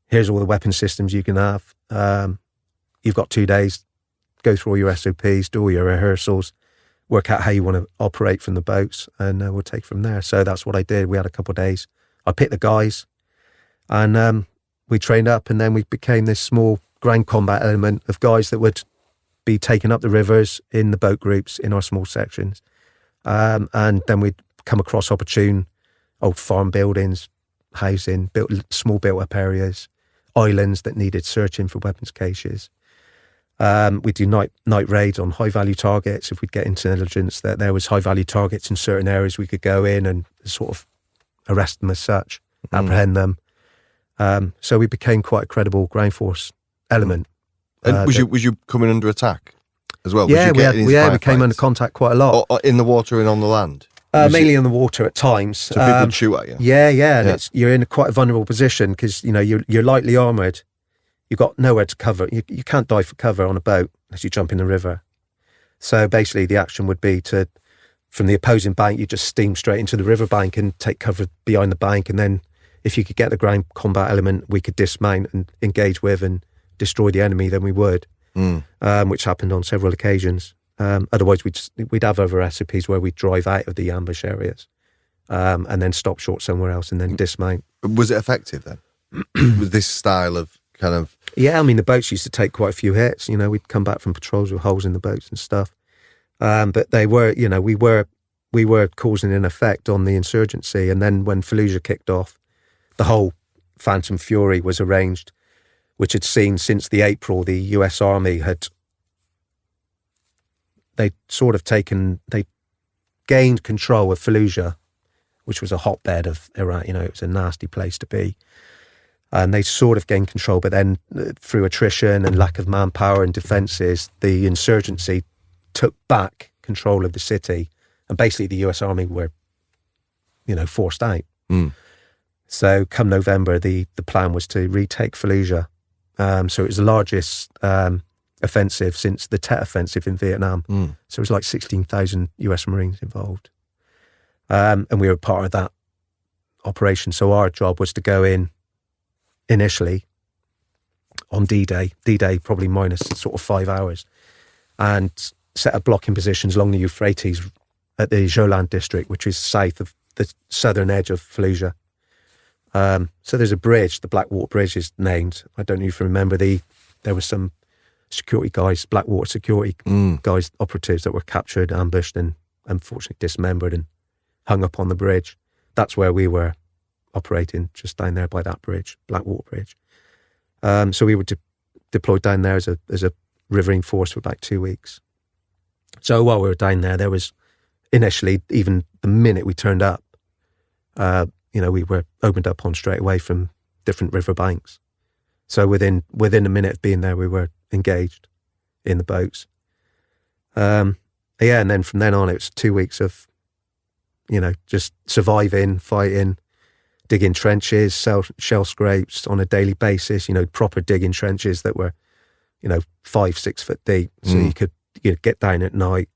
Here's all the weapon systems you can have. You've got 2 days. Go through all your SOPs, do all your rehearsals, work out how you want to operate from the boats, and we'll take from there. So that's what I did. We had a couple of days. I picked the guys, and we trained up, and then we became this small ground combat element of guys that would be taking up the rivers in the boat groups in our small sections. And then we'd come across opportune old farm buildings, housing, small built-up areas, islands that needed searching for weapons caches. We'd do night raids on high-value targets. If we'd get intelligence that there was high-value targets in certain areas, we could go in and sort of arrest them as such, apprehend them. So we became quite a credible ground force element. And was you coming under attack as well? Yeah, we came under contact quite a lot. Or in the water and on the land? Mainly in the water at times. So people would shoot at you? Yeah. And you're in quite a vulnerable position because, you're lightly armoured. You've got nowhere to cover. You can't dive for cover on a boat unless you jump in the river. So basically the action would be from the opposing bank, you just steam straight into the river bank and take cover behind the bank. And then if you could get the ground combat element, we could dismount and engage with and destroy the enemy, then we would, which happened on several occasions. Otherwise, we'd have other SOPs where we'd drive out of the ambush areas and then stop short somewhere else and then dismount. Was it effective then? Was this style of kind of... Yeah, I mean, the boats used to take quite a few hits. We'd come back from patrols with holes in the boats and stuff. But they were, we were causing an effect on the insurgency. And then when Fallujah kicked off, the whole Phantom Fury was arranged, which had seen since the April, the US Army they gained control of Fallujah, which was a hotbed of Iraq. It was a nasty place to be. And they sort of gained control, but then through attrition and lack of manpower and defences, the insurgency took back control of the city. And basically the US Army were, forced out. So come November, the plan was to retake Fallujah. So it was the largest offensive since the Tet Offensive in Vietnam. So it was like 16,000 US Marines involved. And we were part of that operation. So our job was to go in initially on D-Day probably minus sort of 5 hours, and set up blocking positions along the Euphrates at the Jolan district, which is south of the southern edge of Fallujah. So there's a bridge, the Blackwater Bridge is named. I don't know if you remember there was some security guys, Blackwater security guys, operatives that were captured, ambushed, and unfortunately dismembered and hung up on the bridge. That's where we were operating, just down there by that bridge, Blackwater Bridge. So we were deployed down there as a riverine force for about 2 weeks. So while we were down there was initially, even the minute we turned up, we were opened up on straight away from different river banks. So within a minute of being there, we were engaged in the boats. And then from then on, it was 2 weeks of, just surviving, fighting, digging trenches, shell scrapes on a daily basis, proper digging trenches that were, 5-6 foot deep. So you could get down at night,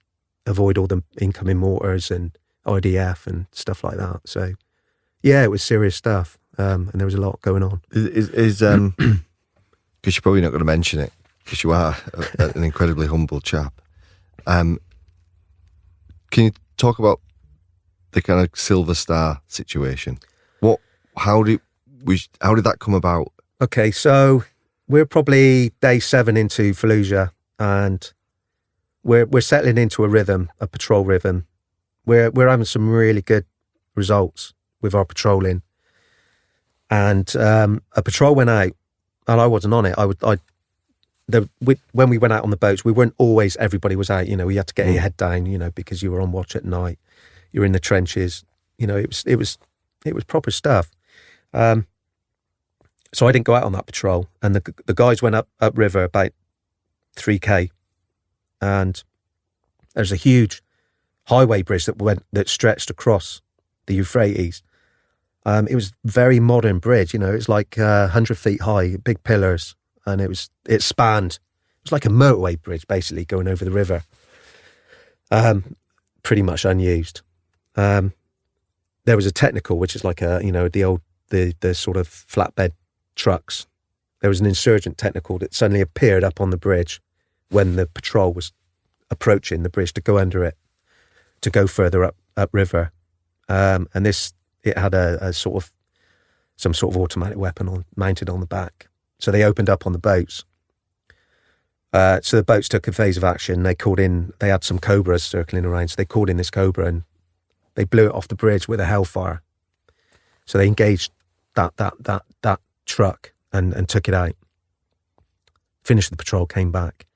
avoid all the incoming mortars and IDF and stuff like that. So, yeah, it was serious stuff, and there was a lot going on. Because you're probably not going to mention it, because you are an incredibly humble chap. Can you talk about the kind of Silver Star situation? How did that come about? Okay, so we're probably day 7 into Fallujah, and we're settling into a rhythm, a patrol rhythm. We're having some really good results with our patrolling, and a patrol went out, and I wasn't on it. When we went out on the boats, we weren't always. Everybody was out. You had to get your head down. Because you were on watch at night. You're in the trenches. You know, it was proper stuff. So I didn't go out on that patrol, and the guys went up river about 3k, and there's a huge highway bridge that stretched across the Euphrates. It was a very modern bridge. You know, it's like 100 feet high, big pillars, and it spanned. It was like a motorway bridge, basically going over the river. Pretty much unused. There was a technical, which is like the sort of flatbed trucks. There was an insurgent technical that suddenly appeared up on the bridge when the patrol was approaching the bridge to go under it, to go further up river. And it had some sort of automatic weapon mounted on the back. So they opened up on the boats. So the boats took a phase of action. They had some Cobras circling around. So they called in this Cobra and they blew it off the bridge with a hellfire. So they engaged that truck and took it out. Finished the patrol, came back.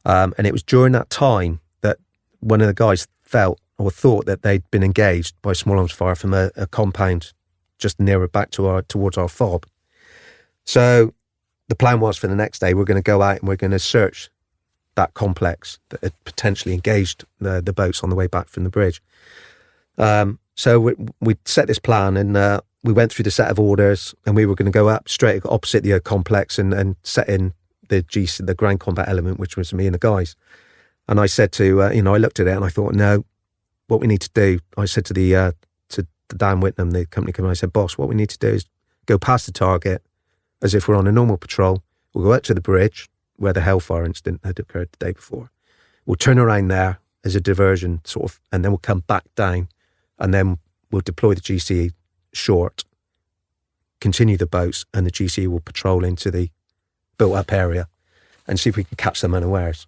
And it was during that time that one of the guys felt or thought that they'd been engaged by small arms fire from a compound just nearer back towards our fob. So the plan was for the next day, we're going to go out and we're going to search that complex that had potentially engaged the boats on the way back from the bridge. So we set this plan, and we went through the set of orders, and we were going to go up straight opposite the complex and set in the ground combat element, which was me and the guys. And I said to, I looked at it and I thought, no, what we need to do, I said to Dan Whitnam, the company commander, I said, boss, what we need to do is go past the target as if we're on a normal patrol. We'll go out to the bridge where the hellfire incident had occurred the day before. We'll turn around there as a diversion and then we'll come back down, and then we'll deploy the GCE short, continue the boats, and the GCE will patrol into the built-up area and see if we can catch them unawares.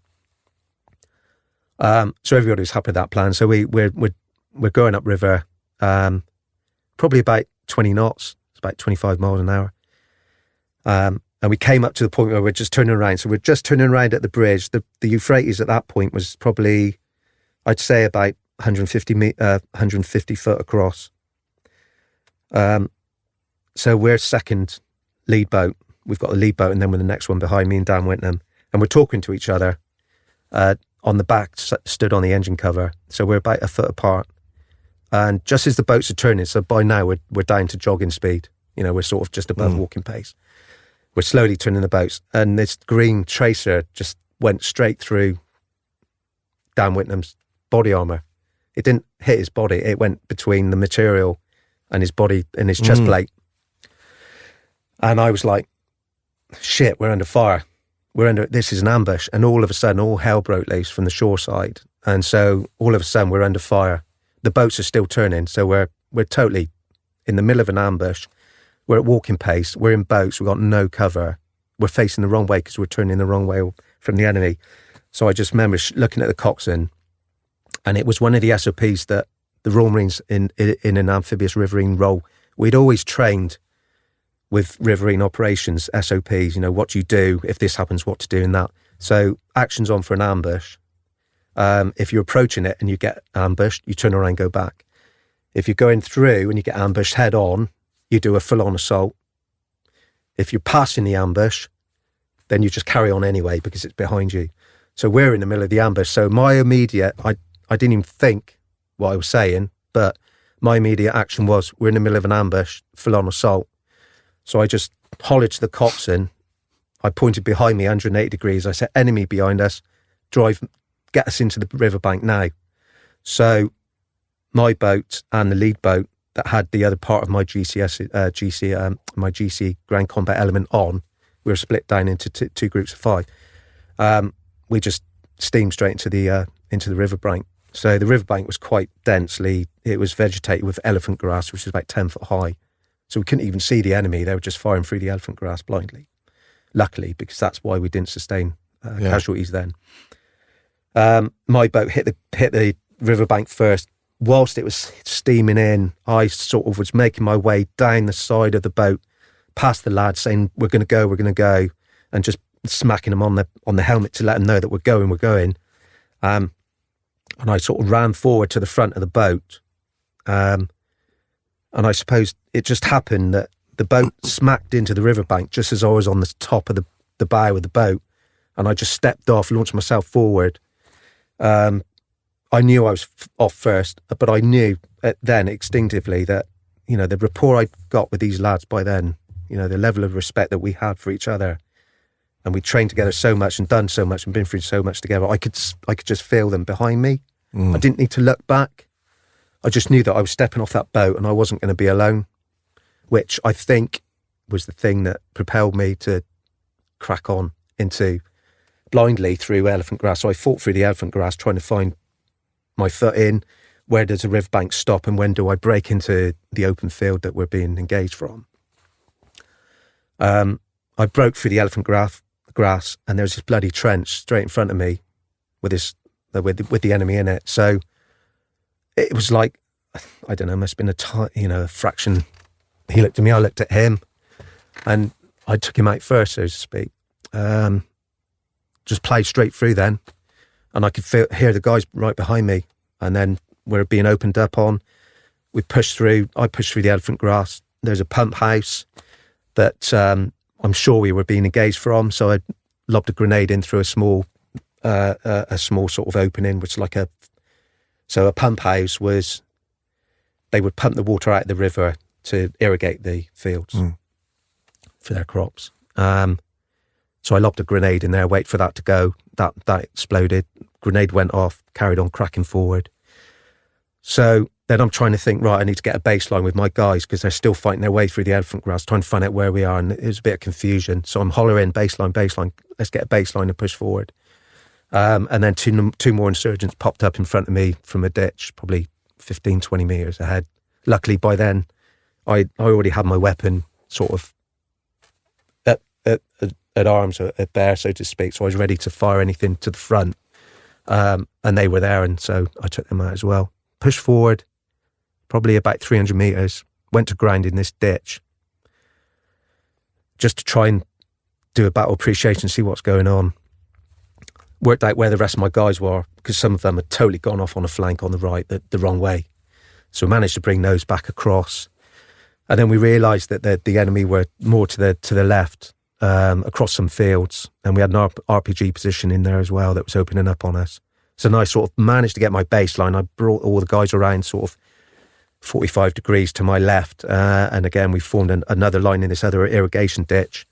So everybody was happy with that plan. So we're going upriver, probably about 20 knots. It's about 25 miles an hour. And we came up to the point where we're just turning around. So we're just turning around at the bridge. The Euphrates at that point was probably, I'd say, about 150 foot across. So we're second lead boat. We've got the lead boat, and then we're the next one behind me and Dan Whitnam. And we're talking to each other. On the back, stood on the engine cover. So we're about a foot apart. And just as the boats are turning, so by now we're down to jogging speed. We're sort of just above walking pace. We're slowly turning the boats. And this green tracer just went straight through Dan Whitnam's body armour. It didn't hit his body. It went between the material and his body and his chest plate. And I was like, shit, we're under fire. This is an ambush. And all of a sudden, all hell broke loose from the shore side. And so all of a sudden, we're under fire. The boats are still turning. So we're totally in the middle of an ambush. We're at walking pace. We're in boats. We've got no cover. We're facing the wrong way because we're turning the wrong way from the enemy. So I just remember looking at the coxswain, and it was one of the SOPs that the Royal Marines in an amphibious riverine role, we'd always trained with riverine operations, SOPs, what do you do if this happens, what to do in that. So action's on for an ambush. If you're approaching it and you get ambushed, you turn around and go back. If you're going through and you get ambushed head on, you do a full-on assault. If you're passing the ambush, then you just carry on anyway because it's behind you. So we're in the middle of the ambush. So my immediate, I didn't even think what I was saying, but my immediate action was we're in the middle of an ambush, full-on assault. So I just hollered to the coxswain. I pointed behind me 180 degrees. I said, enemy behind us, get us into the riverbank now. So my boat and the lead boat that had the other part of my my GC ground combat element on, we were split down into two groups of 5. We just steamed straight into the riverbank. So the riverbank was quite densely, it was vegetated with elephant grass, which is about 10 foot high. So we couldn't even see the enemy. They were just firing through the elephant grass blindly. Luckily, because that's why we didn't sustain casualties then. My boat hit the riverbank first. Whilst it was steaming in, I sort of was making my way down the side of the boat, past the lads saying, we're going to go, and just smacking them on the helmet to let them know that we're going. And I sort of ran forward to the front of the boat And I suppose it just happened that the boat smacked into the riverbank just as I was on the top of the bow of the boat, and I just stepped off, launched myself forward. I knew I was off first, but I knew then instinctively that, you know, the rapport I got with these lads by then, you know, the level of respect that we had for each other, and we trained together so much and done so much and been through so much together. I could just feel them behind me. I didn't need to look back. I just knew that I was stepping off that boat and I wasn't going to be alone, which I think was the thing that propelled me to crack on into blindly through elephant grass. So I fought through the elephant grass trying to find my foot in. Where does a riverbank stop and when do I break into the open field that we're being engaged from? I broke through the elephant grass and there was this bloody trench straight in front of me with the enemy in it. So it was like, I don't know, must have been a fraction. He looked at me, I looked at him, and I took him out first, so to speak. Just played straight through then, and I could hear the guys right behind me, and then we're being opened up on. I pushed through the elephant grass. There's a pump house that I'm sure we were being engaged from, so I lobbed a grenade in through a small sort of opening, which is like a pump house was, they would pump the water out of the river to irrigate the fields for their crops. So I lobbed a grenade in there, wait for that to go. That exploded. Grenade went off, carried on cracking forward. So then I'm trying to think, right, I need to get a baseline with my guys because they're still fighting their way through the elephant grass, trying to find out where we are. And it was a bit of confusion. So I'm hollering, baseline, let's get a baseline and push forward. And then two more insurgents popped up in front of me from a ditch, probably 15, 20 metres ahead. Luckily, by then, I already had my weapon sort of at arms, at bear, so to speak. So I was ready to fire anything to the front. And they were there, and so I took them out as well. Pushed forward, probably about 300 metres, went to ground in this ditch, just to try and do a battle appreciation, see what's going on. Worked out where the rest of my guys were, because some of them had totally gone off on a flank on the right, the wrong way. So we managed to bring those back across. And then we realised that the enemy were more to the left, across some fields. And we had an RPG position in there as well that was opening up on us. So then I sort of managed to get my baseline. I brought all the guys around sort of 45 degrees to my left. And again, we formed another line in this other irrigation ditch.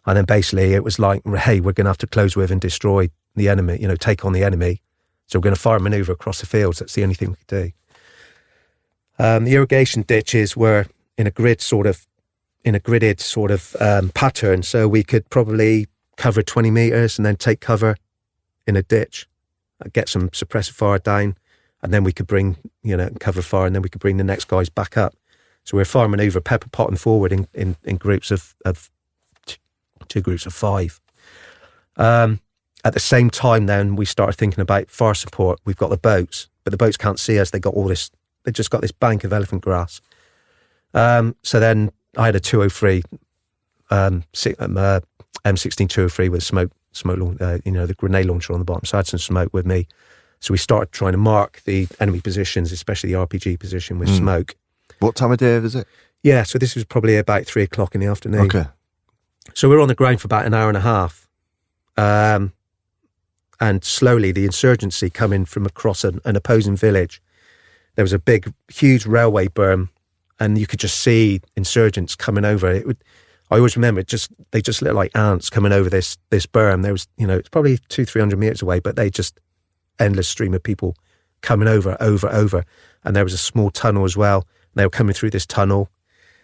And then basically it was like, hey, we're going to have to close with and destroy the enemy, take on the enemy. So we're going to fire a manoeuvre across the fields. That's the only thing we could do. The irrigation ditches were in a gridded sort of pattern. So we could probably cover 20 metres and then take cover in a ditch, get some suppressive fire down, and then we could bring, cover fire, and then we could bring the next guys back up. So we're fire manoeuvre, pepper potting forward in groups of 2 groups of 5. At the same time, then we started thinking about fire support. We've got the boats, but the boats can't see us. They just got this bank of elephant grass. So then I had a 203, M16 203 with smoke, the grenade launcher on the bottom. So I had some smoke with me. So we started trying to mark the enemy positions, especially the RPG position with smoke. What time of day is it? Yeah, so this was probably about 3 o'clock in the afternoon. Okay. So we were on the ground for about an hour and a half. And slowly the insurgency coming from across an opposing village. There was a big, huge railway berm, and you could just see insurgents coming over. I always remember they just looked like ants coming over this berm. There was, it's probably 200-300 meters away, but they just endless stream of people coming over. And there was a small tunnel as well. And they were coming through this tunnel,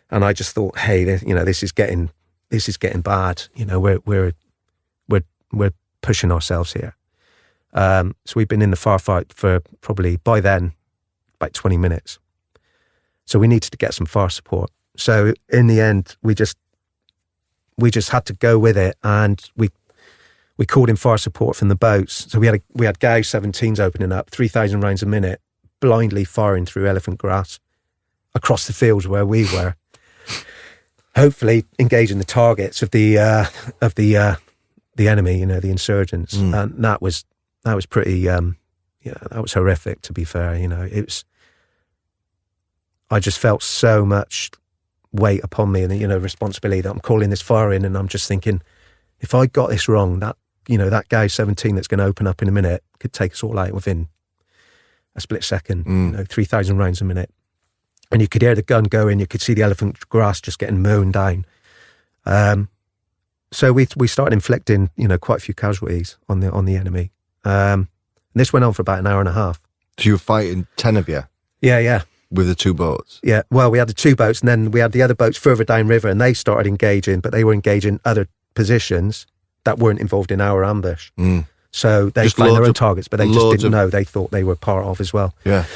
and I just thought, hey, this is getting bad. We're pushing ourselves here. So we've been in the firefight for probably, by then, about 20 minutes. So we needed to get some fire support. So in the end, we just had to go with it, and we called in fire support from the boats. So we had Gauss 17s opening up, 3,000 rounds a minute, blindly firing through elephant grass across the fields where we were, hopefully engaging the targets of the enemy, the insurgents. And that was pretty, that was horrific, to be fair. I just felt so much weight upon me and, responsibility that I'm calling this fire in, and I'm just thinking, if I got this wrong, that guy 17 that's going to open up in a minute could take us all out within a split second, 3,000 rounds a minute. And you could hear the gun going, you could see the elephant grass just getting mown down. So we started inflicting, quite a few casualties on the enemy. And this went on for about an hour and a half. So you were fighting 10 of you? Yeah. With the 2 boats? Yeah, well, we had the 2 boats, and then we had the other boats further downriver, and they started engaging, but they were engaging other positions that weren't involved in our ambush. So they Just found their own of- targets, but they just didn't know. They thought they were part of as well. Yeah.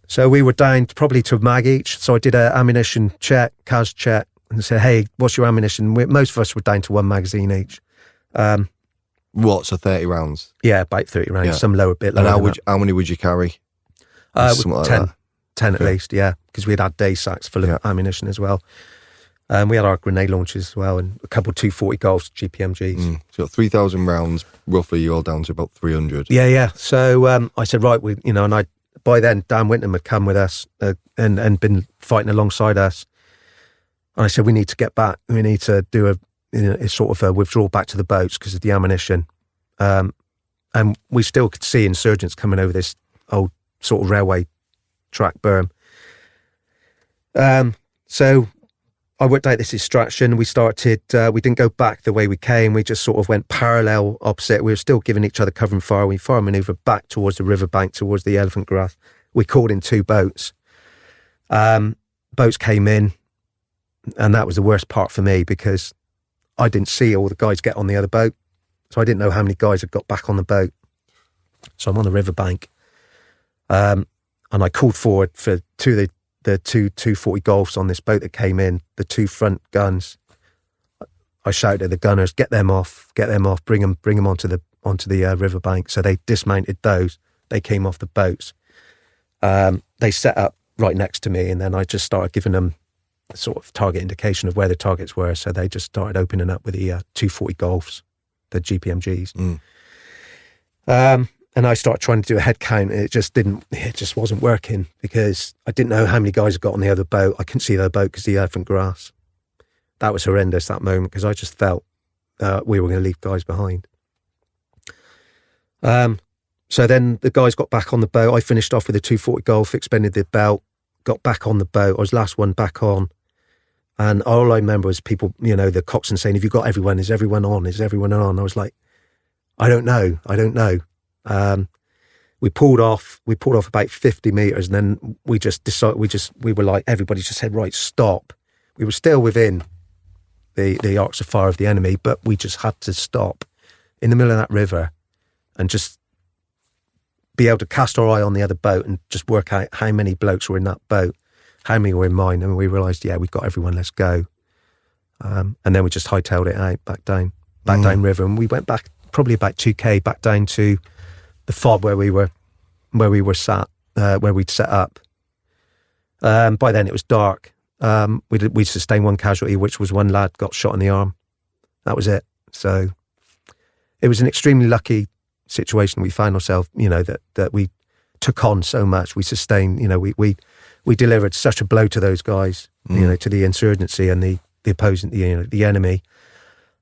So we were down probably to a mag each. So I did an ammunition check, CAS check, and said, hey, what's your ammunition? Most of us were down to 1 magazine each. What, so 30 rounds? Yeah, about 30 rounds, Yeah. some lower bit. And lower how many would you carry? Something like 10, that. 10 at least, yeah, because we'd had day sacks full of ammunition as well. We had our grenade launchers as well, and a couple of 240 Golfs, GPMGs. So 3,000 rounds, roughly you're all down to about 300. Yeah. So I said, right, and by then Dan Winton had come with us and been fighting alongside us. And I said, we need to get back. We need to do a sort of a withdrawal back to the boats because of the ammunition. And we still could see insurgents coming over this old sort of railway track berm. So I worked out this distraction. We started, we didn't go back the way we came. We just sort of went parallel opposite. We were still giving each other cover and fire. We fire maneuver back towards the riverbank, towards the elephant grass. We called in 2 boats. Boats came in, and that was the worst part for me because I didn't see all the guys get on the other boat. So I didn't know how many guys had got back on the boat. So I'm on the riverbank. And I called forward for the 240 Golfs on this boat that came in, the 2 front guns. I shouted at the gunners, get them off, bring them onto the riverbank. So they dismounted those. They came off the boats. They set up right next to me, and then I just started giving them a sort of target indication of where the targets were. So they just started opening up with the 240 Golfs, the GPMGs. And I started trying to do a head count, and it just wasn't working because I didn't know how many guys had got on the other boat. I couldn't see the other boat because of the elephant grass. That was horrendous, that moment, because I just felt we were going to leave guys behind. So then the guys got back on the boat. I finished off with a 240 Golf, expended the belt, got back on the boat. I was the last one back on. And all I remember was people, the coxswain saying, have you got everyone? Is everyone on? Is everyone on? I was like, I don't know. We pulled off about 50 meters, and then we were like, everybody just said, right, stop. We were still within the arcs of fire of the enemy, but we just had to stop in the middle of that river and just be able to cast our eye on the other boat and just work out how many blokes were in that boat, how many were in mine. And we realised, we've got everyone, let's go. And then we just hightailed it out back down river, and we went back probably about 2K back down to the fob where we'd set up. By then it was dark. We sustained 1 casualty, which was 1 lad got shot in the arm. That was it. So it was an extremely lucky situation we found ourselves, that we took on so much. We sustained, we delivered such a blow to those guys, to the insurgency and the opposing, the enemy.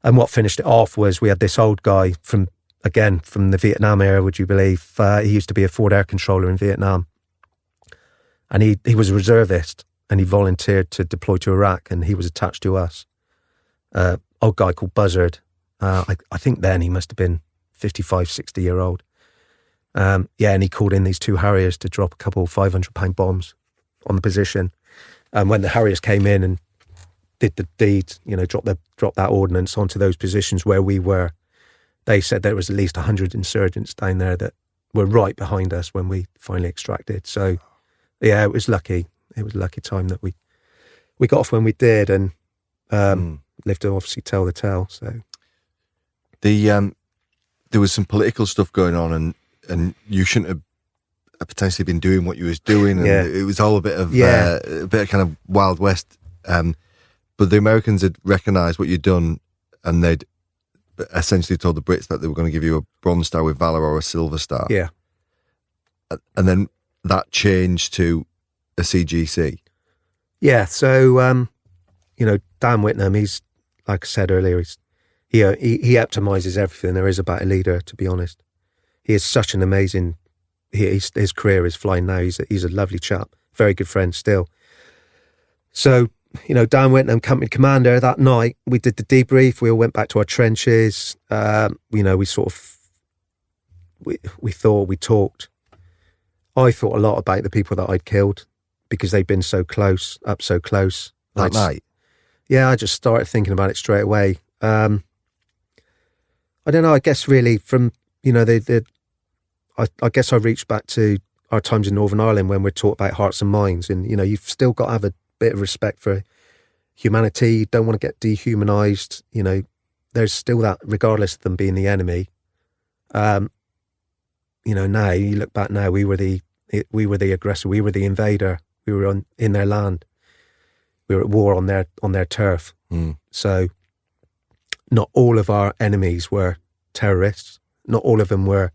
And what finished it off was we had this old guy from the Vietnam era, would you believe? He used to be a Ford air controller in Vietnam. And he was a reservist, and he volunteered to deploy to Iraq, and he was attached to us. Old guy called Buzzard. I think then he must have been 55, 60-year-old. And he called in these 2 Harriers to drop a couple 500-pound bombs on the position. And when the Harriers came in and did the deed, drop that ordnance onto those positions where we were, they said there was at least 100 insurgents down there that were right behind us when we finally extracted. So, it was lucky. It was a lucky time that we got off when we did, and lived to obviously tell the tale. So, there was some political stuff going on, and you shouldn't have potentially been doing what you was doing, and it was all a bit of kind of Wild West. But the Americans had recognised what you'd done, and they'd essentially told the Brits that they were going to give you a Bronze Star with Valour or a Silver Star. Yeah. And then that changed to a CGC? Yeah, so Dan Whitnam, he's, like I said earlier, he optimizes everything there is about a leader. To be honest, he is such an amazing. His career is flying now. He's a lovely chap, very good friend still. So Dan Whitnam, company commander, that night we did the debrief. We all went back to our trenches. We sort of we thought, we talked. I thought a lot about the people that I'd killed because they'd been so close, up so close. That night? Yeah, I just started thinking about it straight away. I don't know, I guess really from, I guess I reached back to our times in Northern Ireland when we're taught about hearts and minds, and, you've still got to have a bit of respect for humanity. You don't want to get dehumanized. There's still that, regardless of them being the enemy. Now you look back now, we were the aggressor, we were the invader, we were in their land, we were at war on their turf. So not all of our enemies were terrorists, not all of them were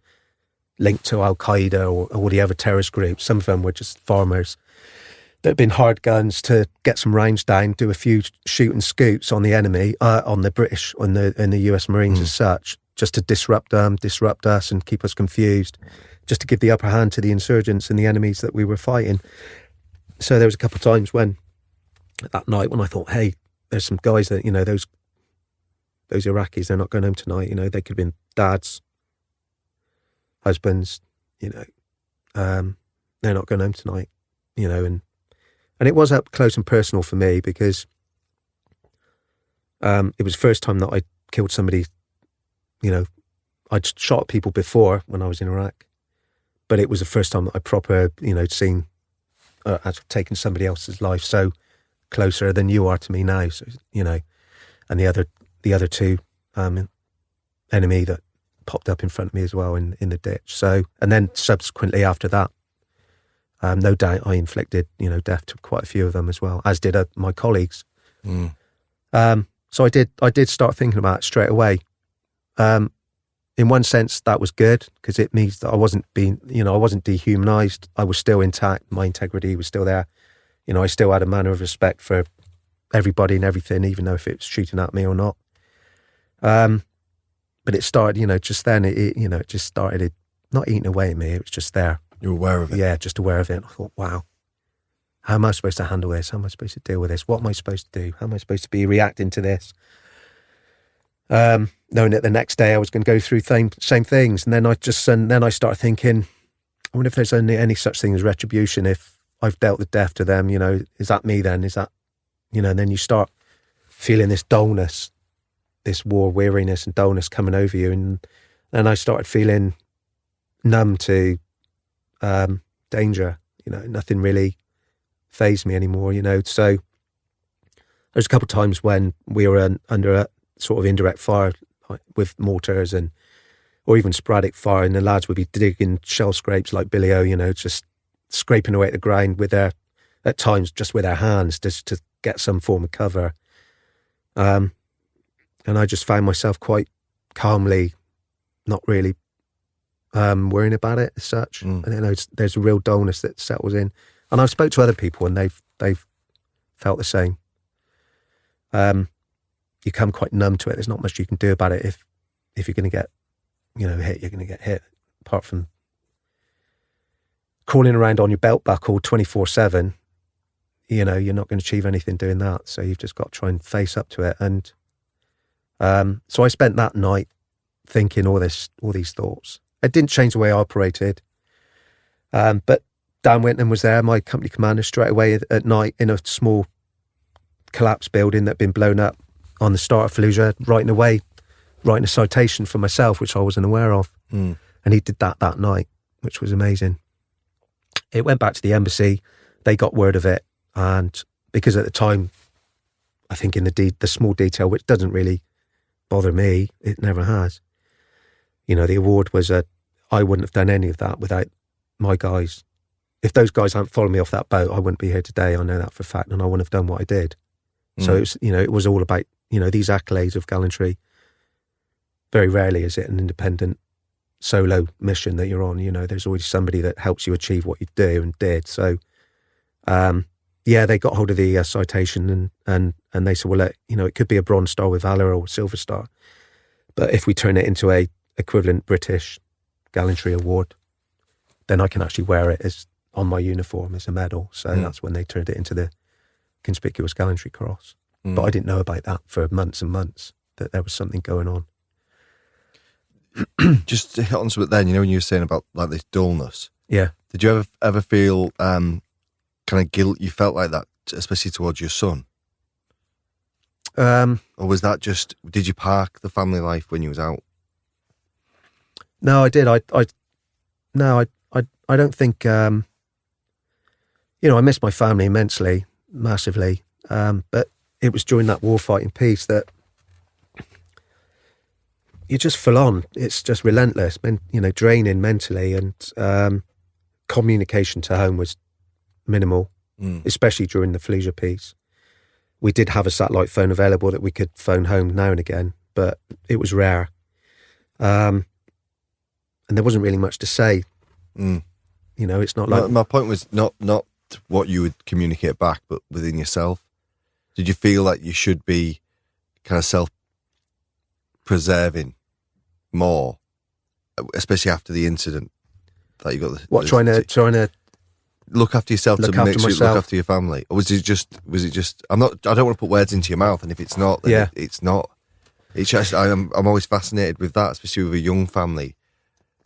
linked to Al Qaeda or all the other terrorist groups. Some of them were just farmers that had been hired guns to get some range down, do a few shoot and scoots on the enemy, on the British, and the US Marines as such, just to disrupt us and keep us confused, just to give the upper hand to the insurgents and the enemies that we were fighting. So there was a couple of times that night when I thought, hey, there's some guys that, those Iraqis, they're not going home tonight. They could have been dads, husbands, they're not going home tonight, and it was up close and personal for me because it was the first time that I killed somebody. I'd shot at people before when I was in Iraq, but it was the first time that I proper, seen, I've taken somebody else's life so closer than you are to me now. So, and the other two, enemy that popped up in front of me as well in the ditch. So, and then subsequently after that, no doubt I inflicted, death to quite a few of them as well, as did my colleagues. So I did start thinking about it straight away. In one sense, that was good because it means that I wasn't dehumanized. I was still intact. My integrity was still there. I still had a manner of respect for everybody and everything, even though if it was shooting at me or not. But it started, just then, it just started not eating away at me. It was just there. You were aware of it? Yeah, just aware of it. And I thought, wow, how am I supposed to handle this? How am I supposed to deal with this? What am I supposed to do? How am I supposed to be reacting to this? Knowing that the next day I was going to go through same things. And then I started thinking, I wonder if there's any such thing as retribution if I've dealt the death to them, is that me then? Is that, and then you start feeling this dullness, this war weariness and dullness coming over you. And then I started feeling numb to danger, nothing really fazed me anymore, So there's a couple of times when we were under a sort of indirect fire with mortars or even sporadic fire, and the lads would be digging shell scrapes like Billy O, just scraping away at the ground at times just with their hands just to get some form of cover. And I just found myself quite calmly not really worrying about it as such. And there's a real dullness that settles in. And I've spoke to other people and they've felt the same. You become quite numb to it. There's not much you can do about it. If you're going to get, hit, you're going to get hit. Apart from crawling around on your belt buckle 24/7, you're not going to achieve anything doing that. So you've just got to try and face up to it. And so I spent that night thinking all these thoughts. It didn't change the way I operated. But Dan Whitnam was there, my company commander, straight away at night in a small collapsed building that had been blown up on the start of Fallujah, writing a citation for myself, which I wasn't aware of. And he did that night, which was amazing. It went back to the embassy. They got word of it. And because at the time, I think in the small detail, which doesn't really bother me, it never has. The award was I wouldn't have done any of that without my guys. If those guys hadn't followed me off that boat, I wouldn't be here today. I know that for a fact, and I wouldn't have done what I did. So it was, it was all about, these accolades of gallantry. Very rarely is it an independent solo mission that you're on. There's always somebody that helps you achieve what you do and did. So They got hold of the citation and they said, well, it could be a Bronze Star with Valour or Silver Star, but if we turn it into a equivalent British Gallantry award, then I can actually wear it as on my uniform as a medal. So that's when they turned it into the Conspicuous Gallantry Cross. But I didn't know about that for months and months, that there was something going on. Just to hit on to it then, when you were saying about like this dullness. Yeah. Did you ever feel kind of guilt? You felt like that, especially towards your son? Or was that just, did you park the family life when you was out? No, I did. I don't think, I miss my family immensely, massively. But it was during that warfighting piece that you're just full on. It's just relentless, draining mentally, and communication to home was minimal, especially during the Fallujah piece. We did have a satellite phone available that we could phone home now and again, but it was rare. And there wasn't really much to say. It's not like... My point was not what you would communicate back, but within yourself. Did you feel like you should be kind of self-preserving more, especially after the incident that you got? Trying to look after yourself, to make sure you look after your family, or was it just? I don't want to put words into your mouth, and if it's not, then it's not. It's just I'm always fascinated with that, especially with a young family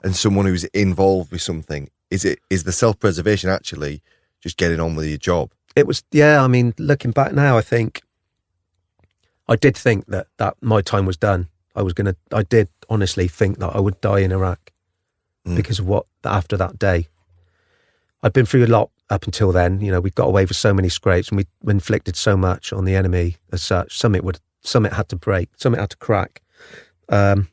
and someone who's involved with something. Is the self-preservation actually just getting on with your job? It was, looking back now, I think I did think that my time was done. I did honestly think that I would die in Iraq because of after that day. I'd been through a lot up until then. We got away with so many scrapes, and we inflicted so much on the enemy as such. Some it had to break, some it had to crack. And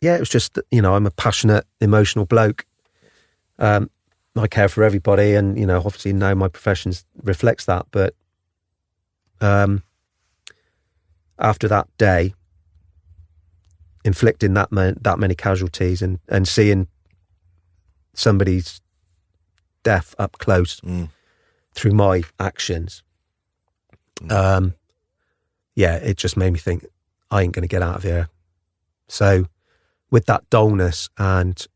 yeah, it was just, I'm a passionate, emotional bloke. I care for everybody, and obviously now my profession reflects that. But after that day, inflicting that many casualties and seeing somebody's death up close through my actions, it just made me think, I ain't going to get out of here. So with that dullness and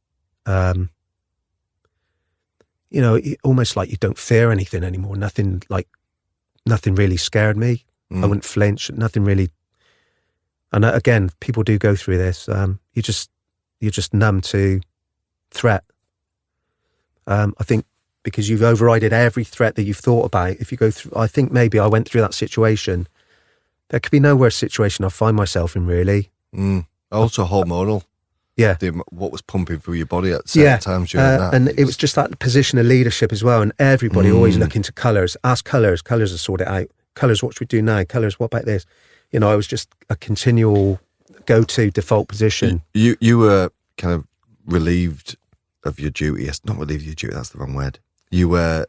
almost like you don't fear anything anymore. Nothing really scared me. I wouldn't flinch. Nothing really. And again, people do go through this. You're just numb to threat. I think because you've overridden every threat that you've thought about. If you go through, I think maybe I went through that situation. There could be no worse situation I find myself in, really. Also hormonal. Yeah. What was pumping through your body at certain times during that. And it was just that position of leadership as well. And everybody always looking to colours. Ask colours. Colours will sort it out. Colours, what should we do now? Colours, what about this? I was just a continual go-to default position. You were kind of relieved of your duty. Not relieved of your duty, that's the wrong word. You were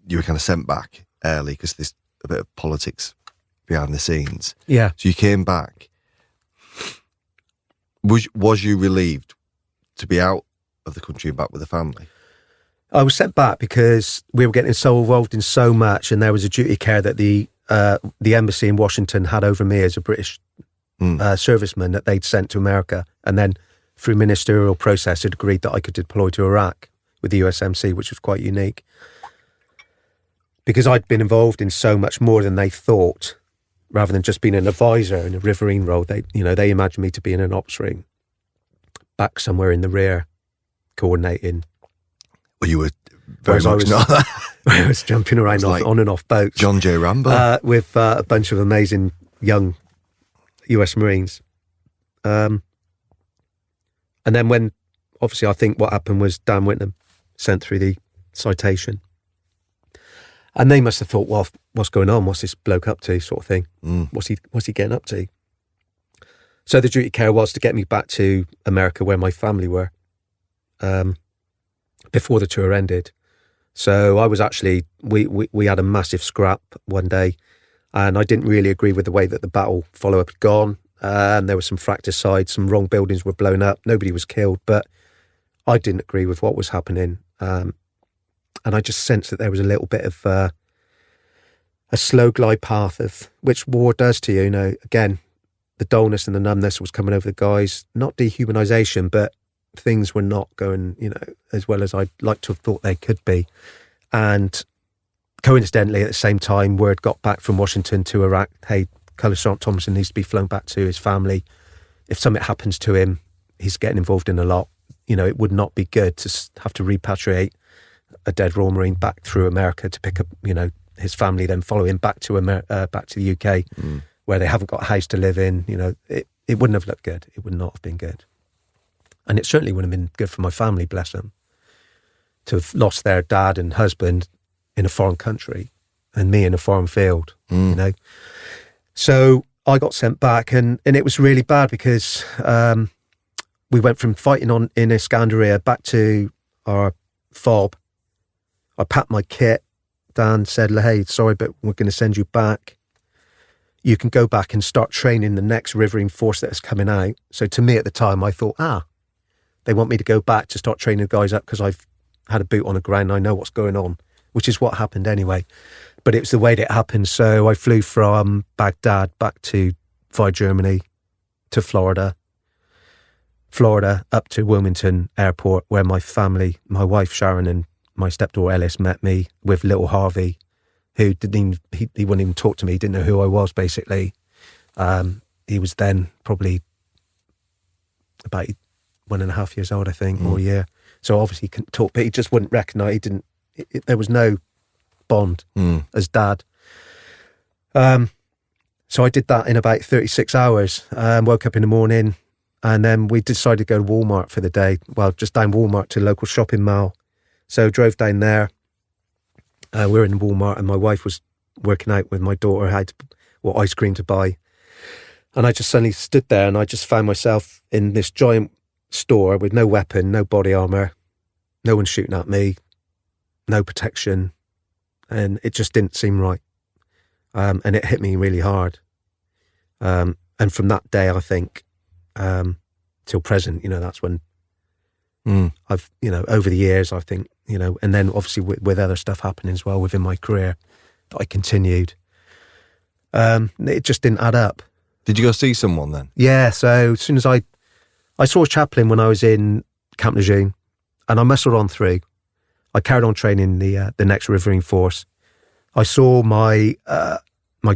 kind of sent back early because there's a bit of politics behind the scenes. Yeah. So you came back. Was you relieved to be out of the country and back with the family? I was sent back because we were getting so involved in so much, and there was a duty care that the embassy in Washington had over me as a British serviceman that they'd sent to America, and then through ministerial process had agreed that I could deploy to Iraq with the USMC, which was quite unique because I'd been involved in so much more than they thought. Rather than just being an advisor in a riverine role, they imagined me to be in an ops ring, back somewhere in the rear, coordinating. Well, you were very much not that. I was jumping around on and off boats. John J. Rambo. With a bunch of amazing young US Marines. And then when, obviously, I think what happened was Dan Whitnam sent through the citation. And they must have thought, well, what's going on? What's this bloke up to, sort of thing? What's he getting up to? So the duty care was to get me back to America where my family were before the tour ended. So I was actually, we had a massive scrap one day, and I didn't really agree with the way that the battle follow-up had gone. And there were some fratricides, some wrong buildings were blown up. Nobody was killed, but I didn't agree with what was happening. And I just sensed that there was a little bit of a slow glide path of which war does to you. You know, again, the dullness and the numbness was coming over the guys. Not dehumanization, but things were not going, you know, as well as I'd like to have thought they could be. And coincidentally, at the same time, word got back from Washington to Iraq, hey, Colour Sergeant Tomlinson needs to be flown back to his family. If something happens to him, he's getting involved in a lot. You know, it would not be good to have to repatriate a dead Royal Marine back through America to pick up, you know, his family, then follow him back to back to the UK, where they haven't got a house to live in. You know, it wouldn't have looked good. It would not have been good. And it certainly wouldn't have been good for my family, bless them, to have lost their dad and husband in a foreign country and me in a foreign field, you know. So I got sent back, and it was really bad because we went from fighting in Iskandariya back to our FOB. I packed my kit. Dan said, hey, sorry, but we're going to send you back. You can go back and start training the next riverine force that is coming out. So to me at the time, I thought, they want me to go back to start training the guys up because I've had a boot on the ground. I know what's going on, which is what happened anyway. But it was the way that it happened. So I flew from Baghdad back to via Germany to Florida up to Wilmington Airport, where my family, my wife Sharon and my stepdaughter Ellis met me with little Harvey, who he wouldn't even talk to me. He didn't know who I was, basically. He was then probably about 1.5 years old, I think, or a year. So obviously he couldn't talk, but he just wouldn't recognise. There was no bond as dad. So I did that in about 36 hours. Woke up in the morning, and then we decided to go to Walmart for the day. Well, just down Walmart to a local shopping mall. So drove down there. We were in Walmart, and my wife was working out with my daughter what ice cream to buy. And I just suddenly stood there, and I just found myself in this giant store with no weapon, no body armour, no one shooting at me, no protection, and it just didn't seem right. And it hit me really hard. And from that day, I think, till present, you know, that's when I've, you know, over the years, I think, you know, and then obviously with other stuff happening as well within my career, that I continued. It just didn't add up. Did you go see someone then? Yeah, so as soon as I saw a chaplain when I was in Camp Lejeune, and I muscled on through. I carried on training the next riverine force. I saw my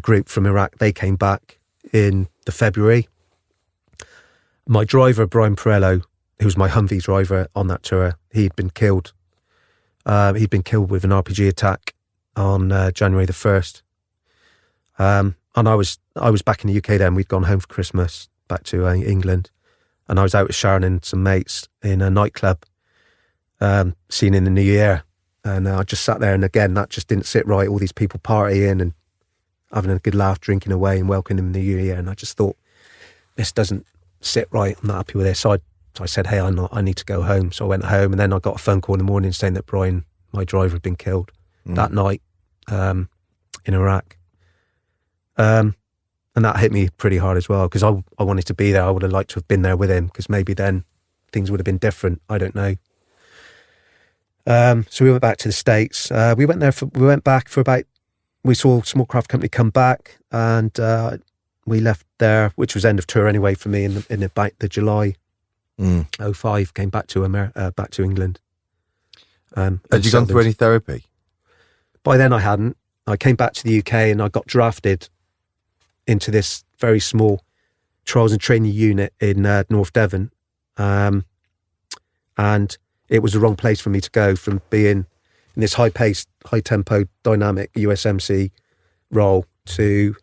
group from Iraq. They came back in the February. My driver, Brian Perello, who was my Humvee driver on that tour, he'd been killed. He'd been killed with an RPG attack on January the 1st. And I was back in the UK then. We'd gone home for Christmas, back to England. And I was out with Sharon and some mates in a nightclub, seeing in the new year. And I just sat there, and again, that just didn't sit right. All these people partying and having a good laugh, drinking away and welcoming the new year. And I just thought, this doesn't sit right. I'm not happy with this. So I said, hey, I need to go home. So I went home, and then I got a phone call in the morning saying that Brian, my driver, had been killed that night in Iraq. And that hit me pretty hard as well, because I wanted to be there. I would have liked to have been there with him, because maybe then things would have been different. I don't know. So we went back to the States. We went back for about, we saw a small craft company come back, and we left there, which was end of tour anyway for me in about the July 05, came back to back to England. Had you gone through any therapy? By then I hadn't. I came back to the UK, and I got drafted into this very small trials and training unit in North Devon. And it was the wrong place for me to go, from being in this high-paced, high-tempo, dynamic USMC role to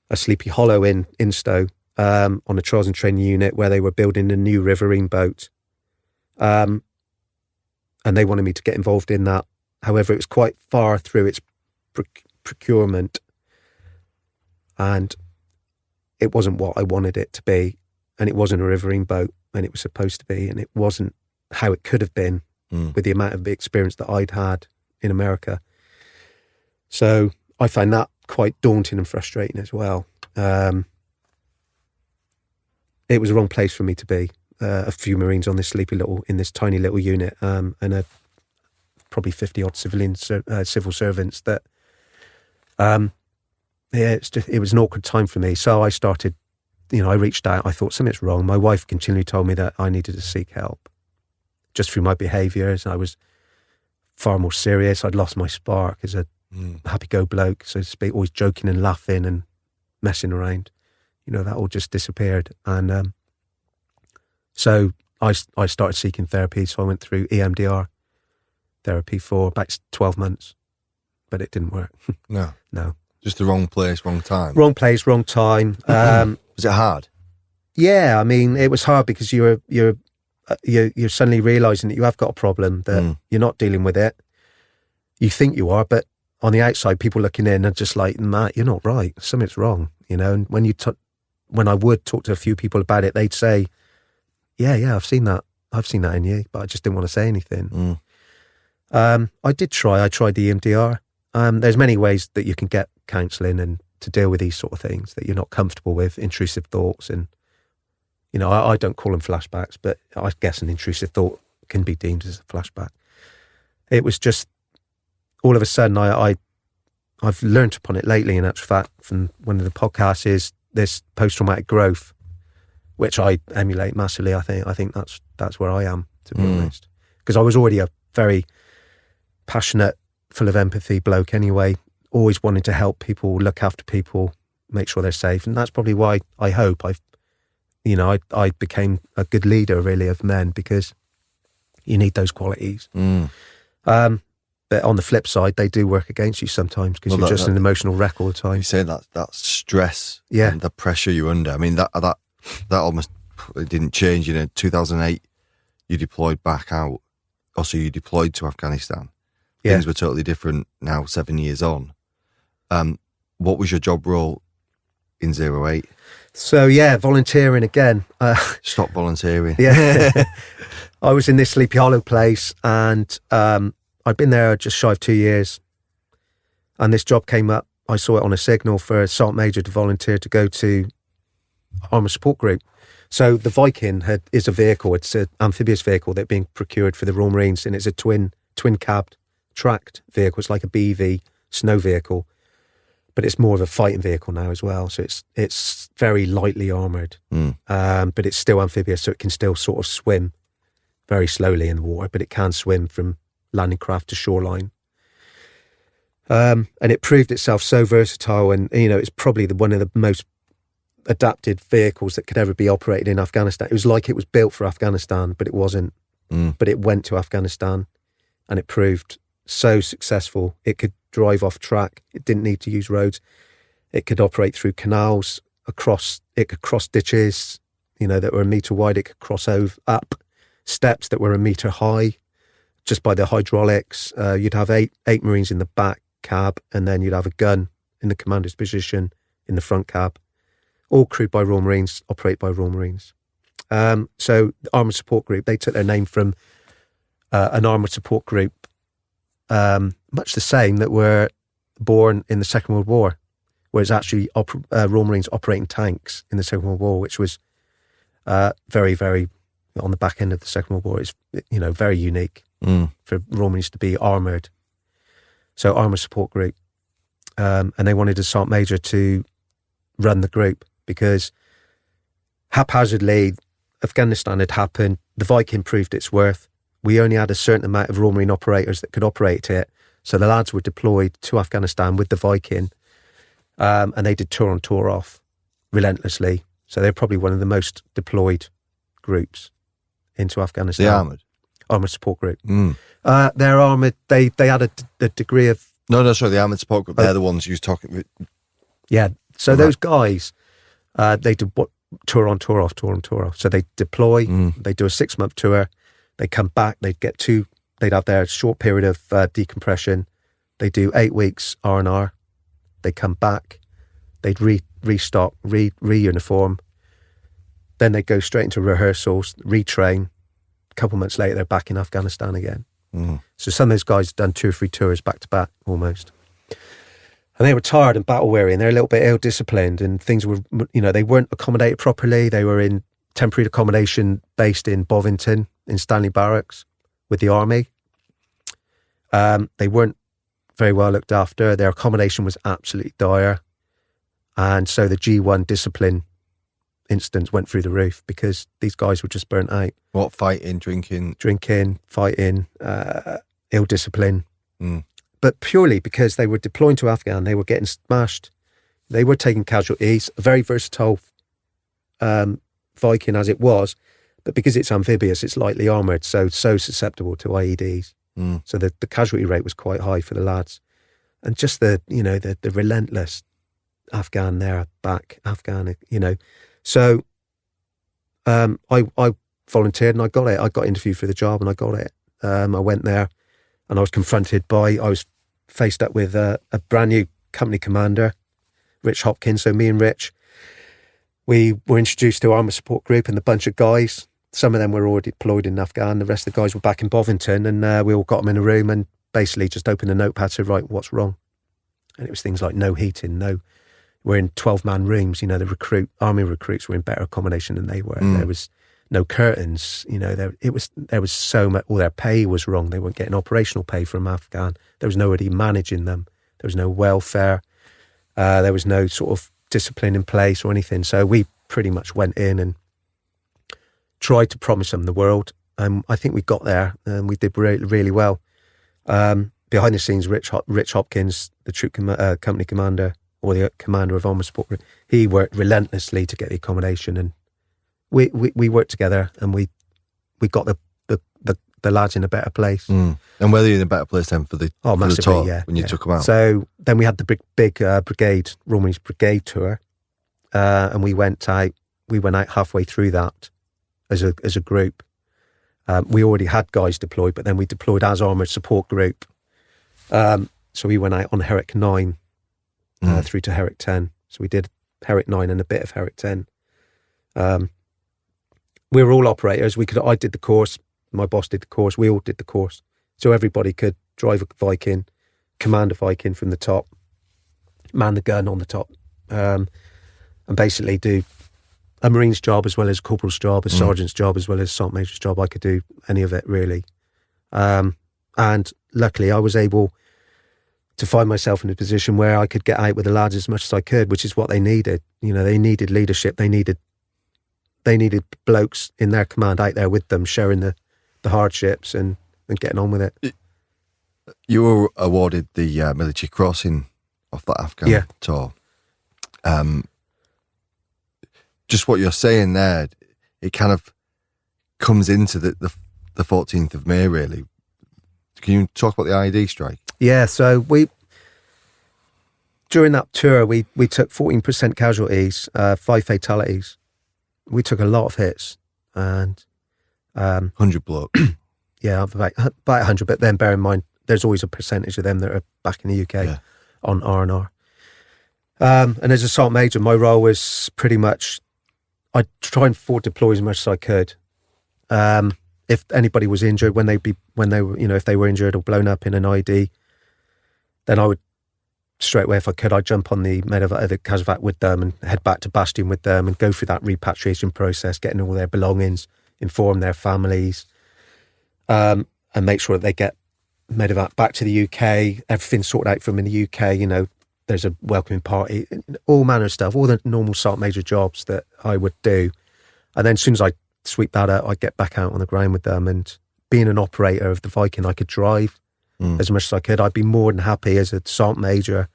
a Sleepy Hollow in Stowe, on a trials and training unit where they were building a new riverine boat. And they wanted me to get involved in that. However, it was quite far through its procurement, and it wasn't what I wanted it to be, and it wasn't a riverine boat, and it was supposed to be, and it wasn't how it could have been with the amount of experience that I'd had in America. So I found that quite daunting and frustrating as well. It was the wrong place for me to be. A few Marines on this tiny little unit, and probably 50 odd civil servants that, it was an awkward time for me. So I started, I reached out. I thought something's wrong. My wife continually told me that I needed to seek help just through my behaviours. I was far more serious. I'd lost my spark as a happy-go bloke, so to speak, always joking and laughing and messing around. That all just disappeared. And so I started seeking therapy. So I went through EMDR therapy for about 12 months, but it didn't work. No. Just the wrong place, wrong time. Wrong place, wrong time. Was it hard? Yeah, I mean, it was hard because you're suddenly realising that you have got a problem, that you're not dealing with it. You think you are, but on the outside, people looking in are just like, Matt, you're not right. Something's wrong, And when I would talk to a few people about it, they'd say, yeah, I've seen that in you, but I just didn't want to say anything. I did try. I tried the EMDR. There's many ways that you can get counselling and to deal with these sort of things that you're not comfortable with, intrusive thoughts. And, I don't call them flashbacks, but I guess an intrusive thought can be deemed as a flashback. It was just, all of a sudden, I've learnt upon it lately, in actual fact, from one of the podcasts, is this post-traumatic growth, which I emulate massively. I think that's where I am, to be honest. Because I was already a very passionate, full of empathy bloke anyway, always wanting to help people, look after people, make sure they're safe. And that's probably why I hope I became a good leader, really, of men, because you need those qualities. But on the flip side, they do work against you sometimes because you're just an emotional wreck all the time. You say that stress and the pressure you're under. I mean, that almost, it didn't change. 2008, you deployed back out. Also, you deployed to Afghanistan. Yeah. Things were totally different now, 7 years on. What was your job role in 08? So, volunteering again. Stop volunteering. Yeah. I was in this Sleepy Hollow place, and I'd been there just shy of 2 years. And this job came up. I saw it on a signal for a Sergeant Major to volunteer to go to Armour Support Group. So the Viking is a vehicle. It's an amphibious vehicle that's being procured for the Royal Marines, and it's a twin-cabbed tracked vehicle. It's like a BV snow vehicle, but it's more of a fighting vehicle now as well. So it's very lightly armoured, but it's still amphibious, so it can still sort of swim very slowly in the water, but it can swim from landing craft to shoreline. And it proved itself so versatile, and it's probably one of the most adapted vehicles that could ever be operated in Afghanistan. It was like it was built for Afghanistan, but it wasn't. But it went to Afghanistan, and it proved so successful. It could drive off track. It didn't need to use roads. It could operate through canals, it could cross ditches, that were a metre wide. It could cross up steps that were a metre high, just by the hydraulics. You'd have eight Marines in the back cab, and then you'd have a gun in the commander's position in the front cab, all crewed by Royal Marines, operate by Royal Marines. So the Armoured Support Group, they took their name from an armoured support group, much the same, that were born in the Second World War, where it's actually Royal Marines operating tanks in the Second World War, which was very, very on the back end of the Second World War. It's very unique for Royal Marines to be armoured. So Armoured Support Group, and they wanted a Sergeant Major to run the group because haphazardly Afghanistan had happened. The Viking proved its worth. We only had a certain amount of Royal Marine operators that could operate it. So the lads were deployed to Afghanistan with the Viking, and they did tour on, tour off relentlessly. So they're probably one of the most deployed groups into Afghanistan. The Armoured Support Group. They're armoured. They had a degree of... No, sorry, the Armoured Support Group. They're the ones you was talking with. Yeah. So those guys, they did tour on, tour off, tour on, tour off. So they deploy, they do a 6-month tour, they come back, they'd have their short period of decompression, they do 8 weeks R&R, they come back, they'd restock, re-uniform, then they'd go straight into rehearsals, retrain. A couple months later, they're back in Afghanistan again. So some of those guys had done 2 or 3 tours back to back almost. And they were tired and battle weary, and they're a little bit ill-disciplined, and things were, they weren't accommodated properly. They were in temporary accommodation based in Bovington, in Stanley Barracks, with the army. They weren't very well looked after. Their accommodation was absolutely dire. And so the G1 discipline instance went through the roof because these guys were just burnt out. What, fighting, drinking? Drinking, fighting, ill discipline. But purely because they were deploying to Afghan, they were getting smashed. They were taking casualties, a very versatile Viking as it was, but because it's amphibious, it's lightly armoured, so susceptible to IEDs. So the casualty rate was quite high for the lads. And just the relentless Afghan there, back Afghan, So I volunteered and I got it. I got interviewed for the job and I got it. I went there and I was I was faced up with a brand new company commander, Rich Hopkins. So me and Rich, we were introduced to Armour Support Group and the bunch of guys. Some of them were already deployed in Afghan. The rest of the guys were back in Bovington, and we all got them in a room and basically just opened a notepad to write what's wrong. And it was things like no heating, we're in 12-man rooms. The army recruits were in better accommodation than they were. There was no curtains. There was so much. All their pay was wrong. They weren't getting operational pay from Afghan. There was nobody managing them. There was no welfare. There was no sort of discipline in place or anything. So we pretty much went in and tried to promise them the world. I think we got there and we did really, really well. Behind the scenes, Rich Hopkins, the troop company commander, or the commander of Armour Support Group, he worked relentlessly to get the accommodation, and we worked together, and we got the lads in a better place. And were they in a better place then for the tour when you took them out? So then we had the big brigade, Royal Marines Brigade tour, and we went out halfway through that as a group. We already had guys deployed, but then we deployed as Armoured Support Group. So we went out on Herrick 9 through to Herrick 10. So we did Herrick 9 and a bit of Herrick 10. We were all operators. I did the course. My boss did the course. We all did the course. So everybody could drive a Viking, command a Viking from the top, man the gun on the top, and basically do a Marine's job as well as a corporal's job, a sergeant's job as well as sergeant major's job. I could do any of it really. And luckily I was able to find myself in a position where I could get out with the lads as much as I could, which is what they needed. They needed leadership. They needed blokes in their command out there with them, sharing the hardships and getting on with it. You were awarded the military crossing off that Afghan tour. Just what you're saying there, it kind of comes into the 14th of May, really. Can you talk about the IED strike? Yeah, so during that tour, we took 14% casualties, 5 fatalities. We took a lot of hits. And 100 blokes. Yeah, about 100, but then bear in mind, there's always a percentage of them that are back in the UK on R&R. And as a sergeant major, my role was pretty much, I'd try and forward deploy as much as I could. If anybody was injured, when they were, if they were injured or blown up in an ID, then I would straight away, if I could, I'd jump on the medevac, the Casevac with them and head back to Bastion with them and go through that repatriation process, getting all their belongings, inform their families, and make sure that they get medevac back to the UK, everything's sorted out for them in the UK, there's a welcoming party, all manner of stuff, all the normal sergeant major jobs that I would do. And then as soon as I sweep that out, I'd get back out on the ground with them. And being an operator of the Viking, I could drive as much as I could. I'd be more than happy as a sergeant major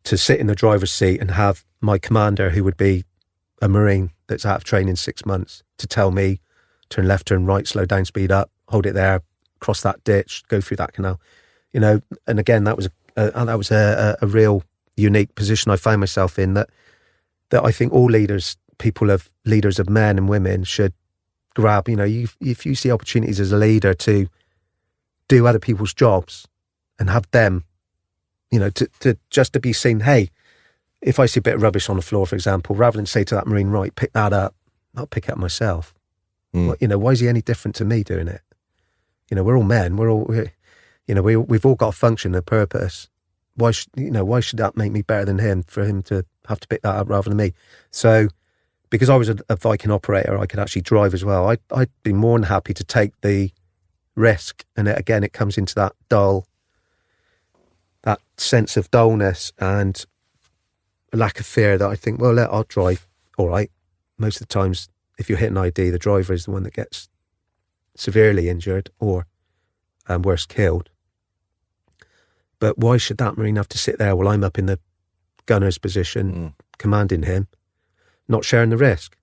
to sit in the driver's seat and have my commander, who would be a Marine that's out of training 6 months, to tell me, turn left, turn right, slow down, speed up, hold it there, cross that ditch, go through that canal. And again, that was a real unique position I found myself in, that I think all leaders of men and women should grab. If you see opportunities as a leader to do other people's jobs and have them, to be seen, hey, if I see a bit of rubbish on the floor, for example, rather than say to that Marine, right, pick that up, I'll pick it up myself. Why is he any different to me doing it? We're all men. We've all got a function, a purpose. Why should that make me better than him, for him to have to pick that up rather than me? So, because I was a Viking operator, I could actually drive as well. I'd be more than happy to take the risk. And it comes into that dull that sense of dullness and a lack of fear that I think, well, I'll drive. All right. Most of the times, if you hit an ID, the driver is the one that gets severely injured or worse, killed. But why should that Marine have to sit there while I'm up in the gunner's position, commanding him, not sharing the risk?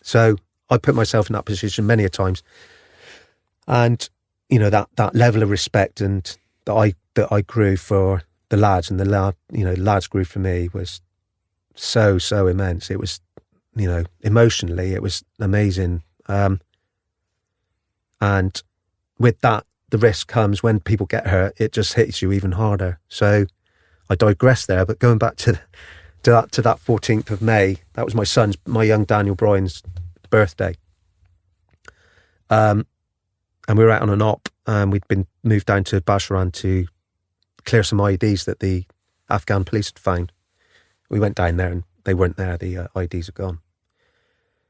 So I put myself in that position many a times. And, you know, that level of respect and that I grew for the lads, and lads grew for me, was so immense. It was, you know, emotionally, it was amazing. And with that, the risk comes when people get hurt, it just hits you even harder. So I digress there, but going back to that 14th of May, that was my young Daniel Bryan's birthday. And we were out on an op, and we'd been moved down to Basharan to clear some IDs that the Afghan police had found. We went down there and they weren't there, the IDs are gone.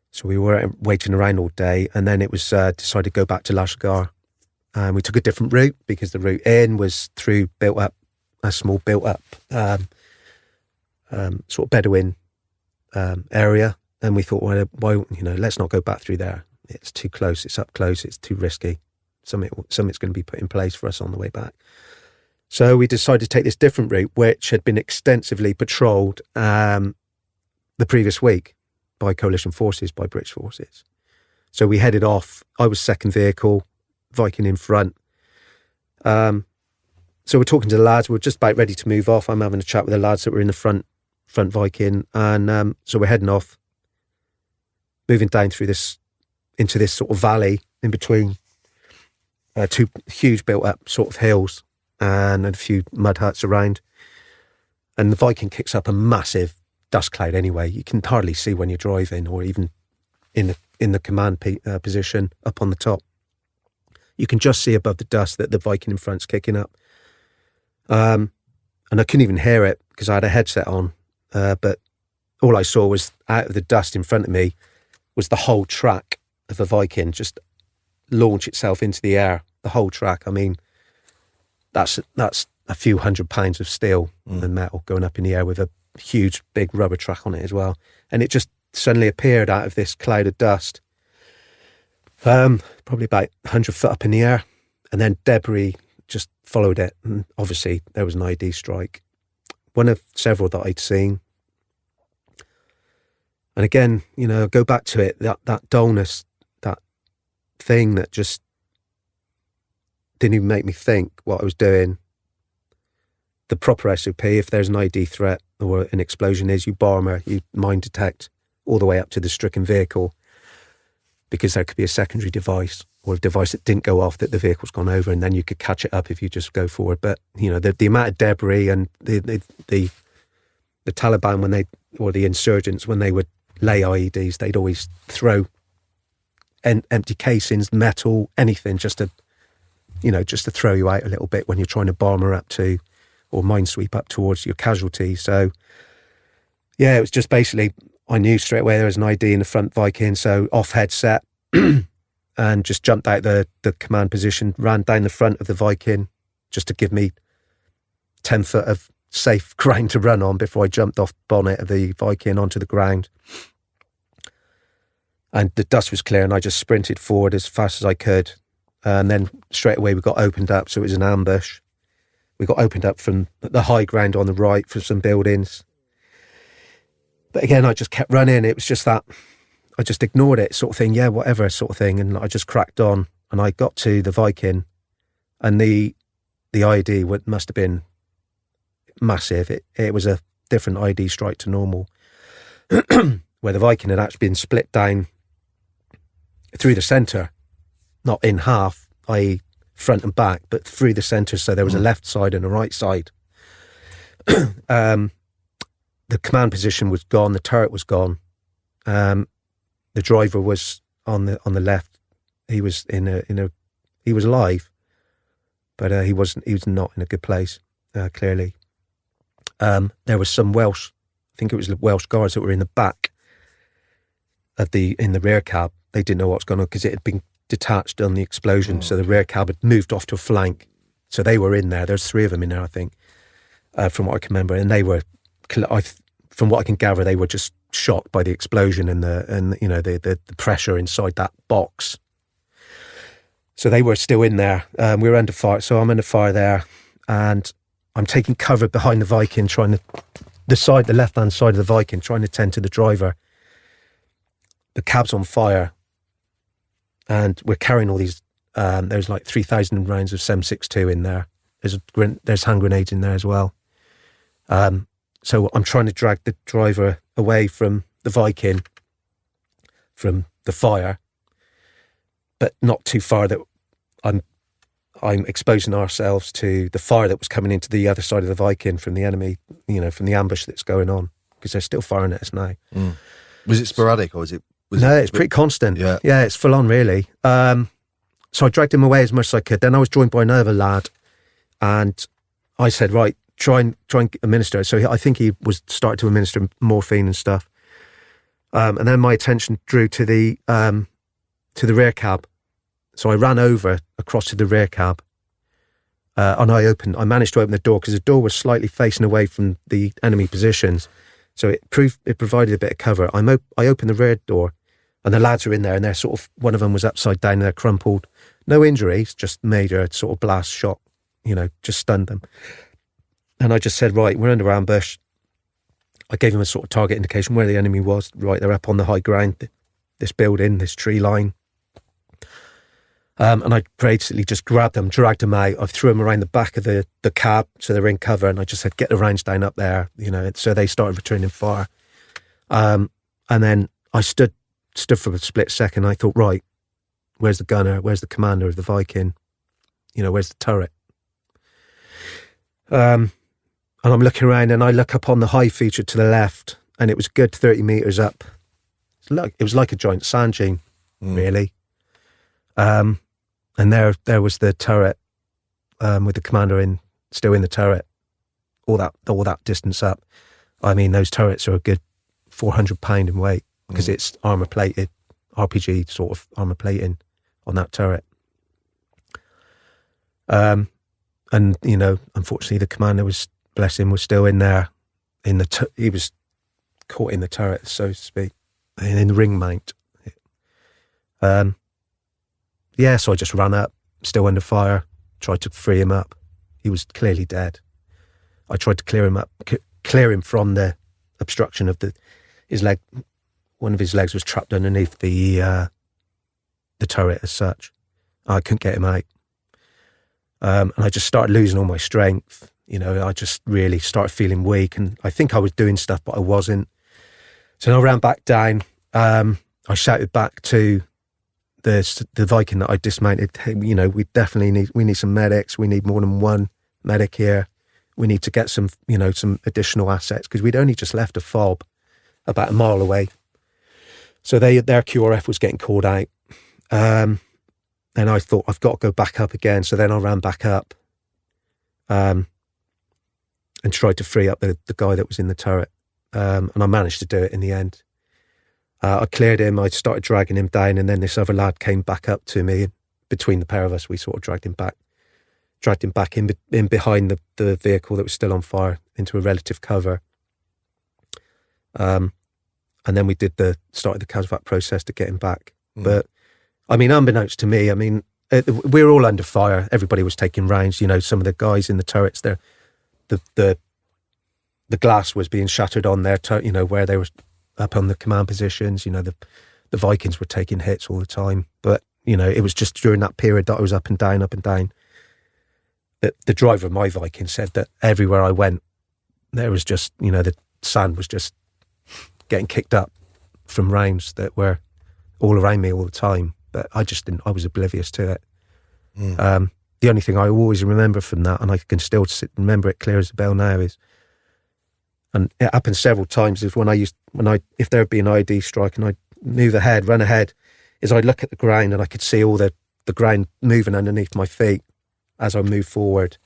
So we were waiting around all day, and then it was decided to go back to Lashkar. And we took a different route because the route in was through a small built-up sort of Bedouin area. And we thought, well, why, you know, let's not go back through there. It's too close, it's up close, it's too risky. Something's going to be put in place for us on the way back. So we decided to take this different route, which had been extensively patrolled the previous week by coalition forces, by British forces. So we headed off. I was second vehicle, Viking in front. So we're talking to the lads. We're just about ready to move off. I'm having a chat with the lads that were in the front Viking. And so we're heading off, moving down through into this sort of valley in between two huge built-up sort of hills and a few mud huts around. And the Viking kicks up a massive dust cloud anyway. You can hardly see when you're driving, or even in the command position up on the top. You can just see above the dust that the Viking in front's kicking up. And I couldn't even hear it because I had a headset on. But all I saw was, out of the dust in front of me, was the whole track of the Viking just launch itself into the air. The whole track. I mean, that's a few £100 of steel and metal going up in the air with a huge big rubber track on it as well. And it just suddenly appeared out of this cloud of dust, probably about 100 foot up in the air, and then debris just followed it. And obviously there was an ID strike, one of several that I'd seen. And again, you know, go back to it, that dullness, that thing that just didn't even make me think what I was doing. The proper SOP, if there's an ID threat or an explosion, is you bomber, you mine detect all the way up to the stricken vehicle, because there could be a secondary device or a device that didn't go off that the vehicle's gone over, and then you could catch it up if you just go forward. But, you know, the amount of debris and the Taliban, or the insurgents, when they would lay IEDs, they'd always throw empty casings, metal, anything, just to throw you out a little bit when you're trying to bomber up to, or minesweep up towards your casualty. So, yeah, it was just basically, I knew straight away there was an ID in the front Viking, so off headset, and just jumped out the command position, ran down the front of the Viking, just to give me 10 foot of safe ground to run on before I jumped off bonnet of the Viking onto the ground. And the dust was clear, and I just sprinted forward as fast as I could. And then straight away we got opened up, so it was an ambush. We got opened up from the high ground on the right for some buildings. But again, I just kept running. It was just that, I just ignored it sort of thing, yeah, whatever sort of thing. And I just cracked on, and I got to the Viking, and the ID must have been massive. It was a different ID strike to normal, where the Viking had actually been split down through the centre, not in half, i.e. front and back, but through the centre. So there was a left side and a right side. The command position was gone. The turret was gone. The driver was on the left. He was he was alive, but he was not in a good place. Clearly, there was some Welsh. I think it was the Welsh guards that were in the back of in the rear cab. They didn't know what was going on because it had been detached on the explosion. So the rear cab had moved off to a flank, So they were in there. There's 3 of them in there, I think, from what I can remember. And they were, from what I can gather, they were just shocked by the explosion and the pressure inside that box. So they were still in there. We were under fire. So I'm under fire there, and I'm taking cover behind the Viking, the left-hand side of the Viking, trying to tend to the driver. The cab's on fire, and we're carrying all these. There's like 3,000 rounds of 7.62 in there. There's hand grenades in there as well. So I'm trying to drag the driver away from the Viking, from the fire, but not too far that I'm exposing ourselves to the fire that was coming into the other side of the Viking from the enemy, from the ambush that's going on, because they're still firing at us now. Mm. Was it sporadic, or was it? It's pretty constant. Yeah, it's full on, really. So I dragged him away as much as I could. Then I was joined by another lad, and I said, right, try and administer it. So I think he was starting to administer morphine and stuff. And then my attention drew to the rear cab. So I ran over across to the rear cab, and I managed to open the door because the door was slightly facing away from the enemy positions. So it provided a bit of cover. I opened the rear door, and the lads are in there, and they're sort of, one of them was upside down and they're crumpled. No injuries, just major sort of blast shock, just stunned them. And I just said, right, we're under ambush. I gave him a sort of target indication where the enemy was. Right, they're up on the high ground, this building, this tree line. And I basically just grabbed them, dragged them out. I threw them around the back of the cab so they're in cover, and I just said, get the rounds down up there, so they started returning fire. And then I stood for a split second. I thought, right, where's the gunner? Where's the commander of the Viking? Where's the turret? And I'm looking around, and I look up on the high feature to the left, and it was a good 30 metres up. It was like a giant sand dune, really. And there was the turret, with the commander still in the turret, all that distance up. I mean, those turrets are a good 400 pound in weight, because it's armour plated, RPG sort of armour plating on that turret. And unfortunately, the commander was still in there. He was caught in the turret, so to speak, in the ring mount. So I just ran up, still under fire, tried to free him up. He was clearly dead. I tried to clear him from the obstruction of his leg. One of his legs was trapped underneath the turret as such. I couldn't get him out. And I just started losing all my strength. I just really started feeling weak, and I think I was doing stuff, but I wasn't. So I ran back down. I shouted back to the Viking that I dismounted, hey, we need some medics. We need more than one medic here. We need to get some additional assets, because we'd only just left a fob about a mile away. So their QRF was getting called out. And I thought, I've got to go back up again. So then I ran back up, and tried to free up the guy that was in the turret. And I managed to do it in the end. I cleared him, I started dragging him down, and then this other lad came back up to me. Between the pair of us, we sort of dragged him back in behind the vehicle that was still on fire into a relative cover. And then we started the CASVAC process to get him back. But, unbeknownst to me, we were all under fire. Everybody was taking rounds. Some of the guys in the turrets, the glass was being shattered on their, where they were up on the command positions. The Vikings were taking hits all the time. But, it was just during that period that I was up and down. That the driver of my Viking said that everywhere I went, there was just, the sand was just getting kicked up from rounds that were all around me all the time. But I was oblivious to it. The only thing I always remember from that, and I can still remember it clear as a bell now, and it happened several times, is if there would be an ID strike and I'd run ahead, is I'd look at the ground and I could see all the ground moving underneath my feet as I moved forward.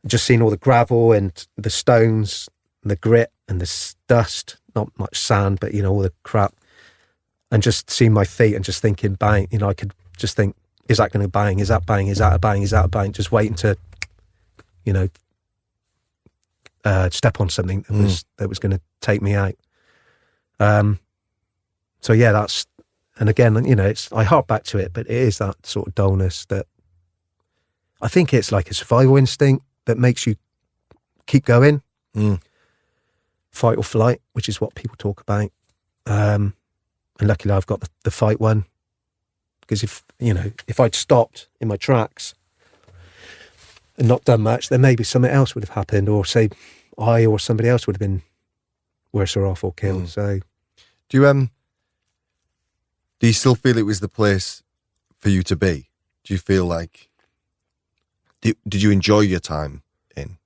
Just seeing all the gravel and the stones and the grit and the dust, not much sand, but all the crap, and just seeing my feet and just thinking, bang, I could just think, is that going to bang? Is that bang? Is that a bang? Is that a bang? Just waiting to, you know, step on something that was going to take me out. So yeah, that's, and again, you know, I harp back to it, but it is that sort of dullness that I think it's like a survival instinct that makes you keep going. Fight or flight, which is what people talk about. And luckily I've got the fight one, because if I'd stopped in my tracks and not done much, then maybe something else would have happened, or say I or somebody else would have been worse off or killed. So do you still feel it was the place for you to be? Do you feel like, did you enjoy your time in?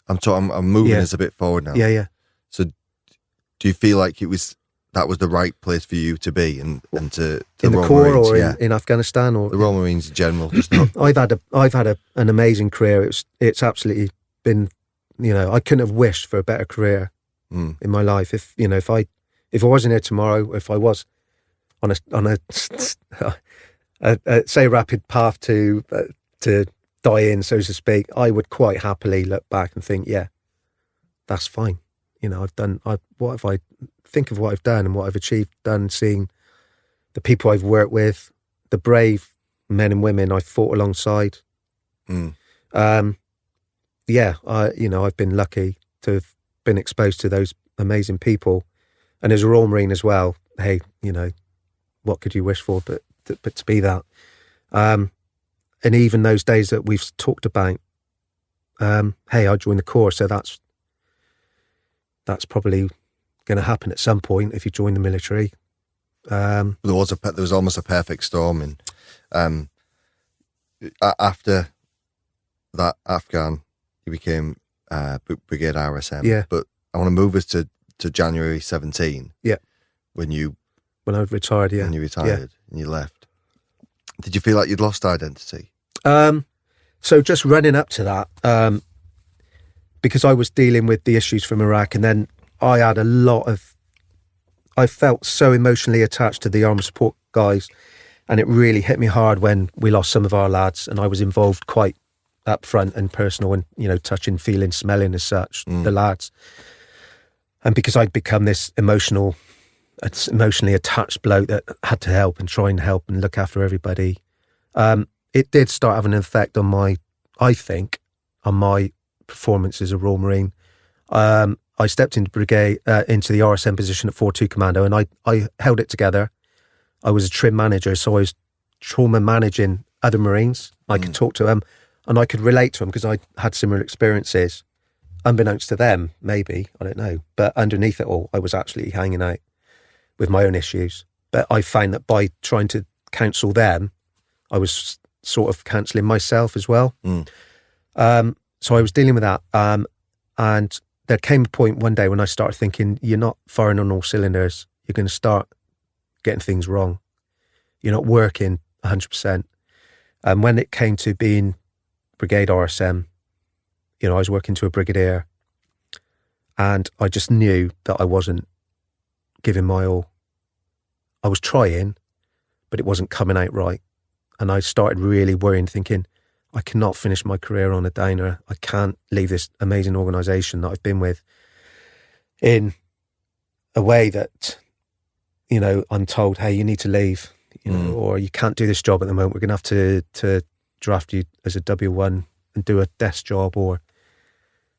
I'm moving us a bit forward now. Yeah. So do you feel like that was the right place for you to be, and to in the Royal Corps Marines, or in Afghanistan, or the Royal Marines in general? Just I've had an amazing career. It's absolutely been, you know, I couldn't have wished for a better career in my life. If I wasn't here tomorrow, if I was on a say rapid path to die in, so to speak, I would quite happily look back and think, yeah, that's fine. You know, think of what I've done and what I've achieved, seeing the people I've worked with, the brave men and women I've fought alongside. I've been lucky to have been exposed to those amazing people. And as a Royal Marine as well, hey, you know, what could you wish for but to be that? And even those days that we've talked about, hey, I joined the Corps, so that's probably going to happen at some point if you join the military. There was almost a perfect storm, and after that Afghan, you became Brigade RSM. Yeah. But I want to move us to January 17. Yeah. When I retired. Yeah. When you retired and you left, did you feel like you'd lost identity? So just running up to that, because I was dealing with the issues from Iraq, and then I felt so emotionally attached to the armed support guys, and it really hit me hard when we lost some of our lads, and I was involved quite up front and personal, and, you know, touching, feeling, smelling as such, the lads. And because I'd become this emotionally attached bloke that had to help and try and help and look after everybody, it did start having an effect on my performance as a Royal Marine. I stepped into into the RSM position at 4-2 Commando, and I held it together. I was a trim manager, so I was trauma managing other Marines. I could talk to them, and I could relate to them because I had similar experiences. Unbeknownst to them, maybe, I don't know. But underneath it all, I was actually hanging out with my own issues. But I found that by trying to counsel them, I was sort of counselling myself as well. So I was dealing with that. And there came a point one day when I started thinking, you're not firing on all cylinders. You're going to start getting things wrong. You're not working 100%. And when it came to being Brigade RSM, you know, I was working to a brigadier, and I just knew that I wasn't giving my all. I was trying, but it wasn't coming out right. And I started really worrying, thinking, I cannot finish my career on a downer. I can't leave this amazing organisation that I've been with in a way that, you know, I'm told, hey, you need to leave, you know, or you can't do this job at the moment. We're going to have to draft you as a W1 and do a desk job, or,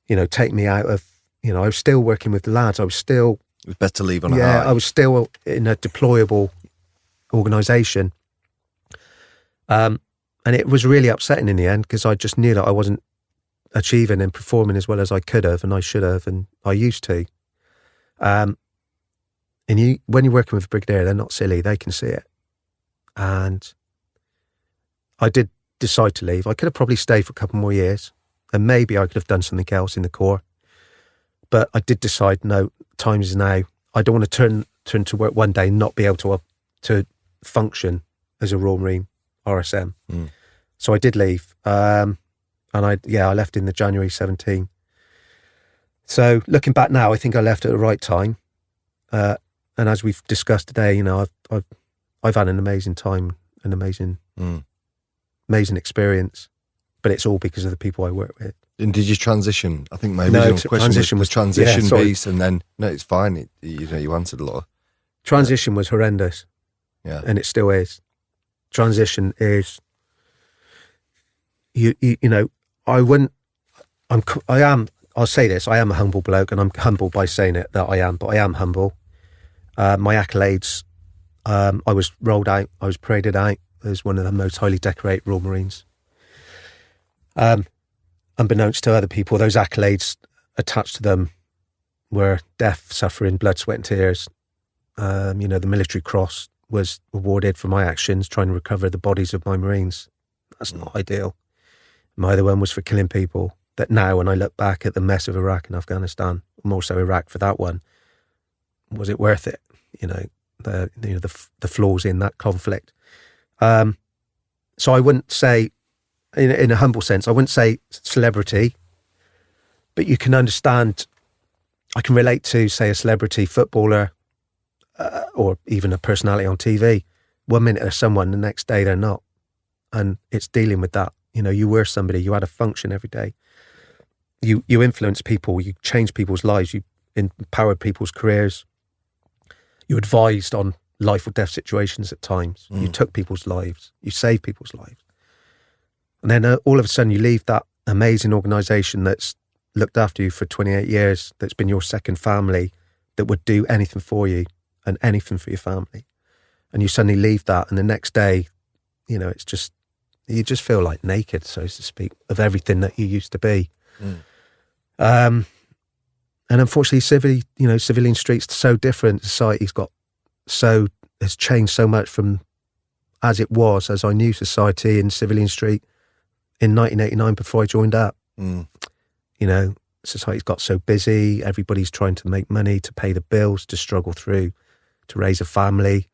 you know, take me out of, you know, I was still working with the lads. I was still... It was better to leave on a high. Yeah, I was still in a deployable organisation. And it was really upsetting in the end, because I just knew that I wasn't achieving and performing as well as I could have, and I should have, and I used to. And when you're working with a brigadier, they're not silly. They can see it. And I did decide to leave. I could have probably stayed for a couple more years, and maybe I could have done something else in the Corps. But I did decide, no, time is now. I don't want to turn to work one day and not be able to function as a Royal Marine RSM. So I did leave. And I left in the January 17. So looking back now, I think I left at the right time. And as we've discussed today, you know, I've had an amazing time an amazing experience. But it's all because of the people I work with. And did you transition? I think my No, original question was transition sorry. piece, and then no, it's fine. You answered a lot. Transition was horrendous, and it still is. Transition is, you know, I'll say this, I am a humble bloke, and I'm humble by saying it, that I am, but I am humble. My accolades, I was rolled out, I was paraded out as one of the most highly decorated Royal Marines. Unbeknownst to other people, those accolades attached to them were death, suffering, blood, sweat and tears. The military cross was awarded for my actions trying to recover the bodies of my Marines. That's not ideal. My other one was for killing people. That now, when I look back at the mess of Iraq and Afghanistan, more so Iraq for that one, was it worth it? The flaws in that conflict. So I wouldn't say, in a humble sense, I wouldn't say celebrity, but you can understand, I can relate to, say, a celebrity footballer or even a personality on TV. 1 minute they're someone, the next day they're not. And it's dealing with that. You were somebody, you had a function every day. You influenced people, you changed people's lives, you empowered people's careers. You advised on life or death situations at times. You took people's lives, you saved people's lives. And then all of a sudden you leave that amazing organisation that's looked after you for 28 years, that's been your second family, that would do anything for you and anything for your family. And you suddenly leave that, and the next day, it's just, you just feel like naked, so to speak, of everything that you used to be. And unfortunately, civilian streets are so different. Society's has changed so much from as it was, as I knew society in Civilian Street in 1989 before I joined up. Society's got so busy, everybody's trying to make money, to pay the bills, to struggle through, to raise a family.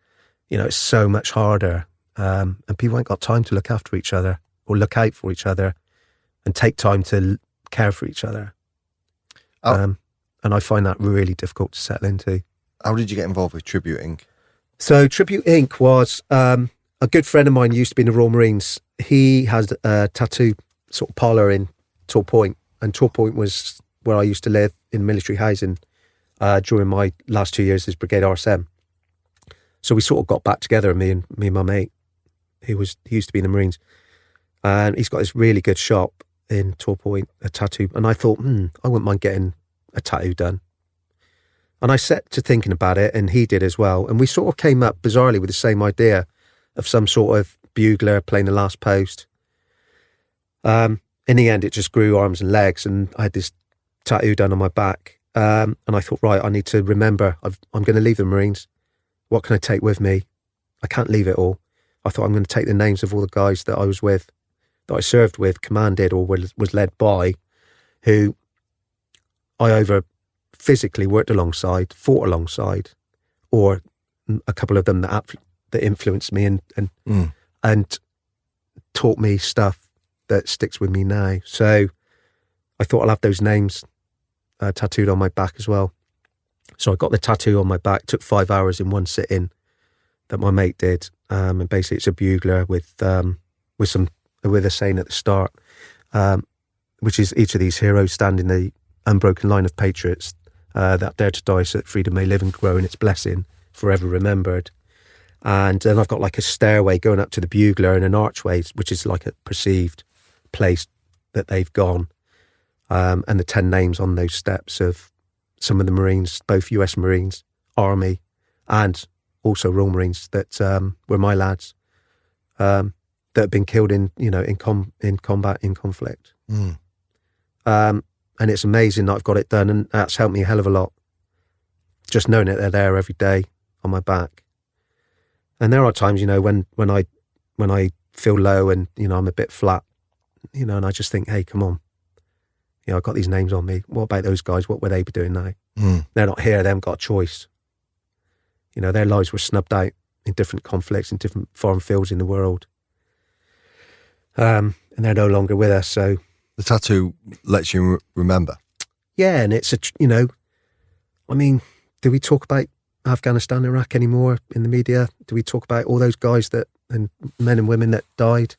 It's so much harder. And people ain't got time to look after each other or look out for each other and take time to care for each other. And I find that really difficult to settle into. How did you get involved with Tribute Inc? So Tribute Inc was a good friend of mine, used to be in the Royal Marines. He has a tattoo sort of parlour in Tor Point, and Tor Point was where I used to live in military housing during my last 2 years as Brigade RSM. So we sort of got back together, me and my mate, he used to be in the Marines, and he's got this really good shop in Tor Point, a tattoo, and I thought, I wouldn't mind getting a tattoo done. And I set to thinking about it, and he did as well, and we sort of came up bizarrely with the same idea of some sort of bugler playing the last post. In the end, it just grew arms and legs, and I had this tattoo done on my back, and I thought, right, I need to remember, I'm going to leave the Marines. What can I take with me? I can't leave it all. I thought, I'm going to take the names of all the guys that I was with, that I served with, commanded, or was led by, who I either physically worked alongside, fought alongside, or a couple of them that influenced me and taught me stuff that sticks with me now. So I thought I'll have those names tattooed on my back as well. So I got the tattoo on my back. It took 5 hours in one sitting that my mate did. And basically it's a bugler with a saying at the start, which is each of these heroes stand in the unbroken line of patriots that dare to die so that freedom may live and grow in its blessing, forever remembered. And then I've got like a stairway going up to the bugler and an archway, which is like a perceived place that they've gone. And the 10 names on those steps of some of the Marines, both US Marines, Army, and also Royal Marines that were my lads, that have been killed in combat, in conflict. And it's amazing that I've got it done, and that's helped me a hell of a lot. Just knowing that they're there every day on my back. And there are times, when I feel low and, I'm a bit flat, and I just think, hey, come on. I've got these names on me. What about those guys? What would they be doing now? They're not here. They haven't got a choice. Their lives were snubbed out in different conflicts, in different foreign fields in the world. And they're no longer with us. So the tattoo lets you remember. Yeah, and it's do we talk about Afghanistan, Iraq anymore in the media? Do we talk about all those guys that and men and women that died.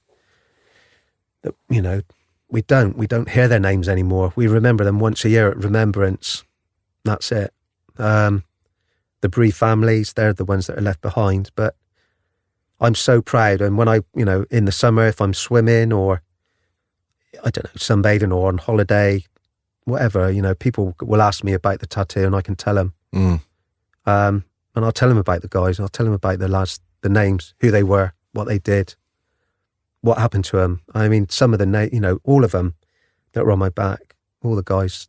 That, you know, we don't hear their names anymore. We remember them once a year at Remembrance. That's it. The bereaved families, they're the ones that are left behind. But I'm so proud. And when I, you know, in the summer, if I'm swimming or, I don't know, sunbathing or on holiday, whatever, you know, people will ask me about the tattoo and I can tell them. And I'll tell them about the guys. I'll tell them about the lads, the names, who they were, what they did, what happened to them. I mean, some of the, you know, all of them that were on my back, all the guys,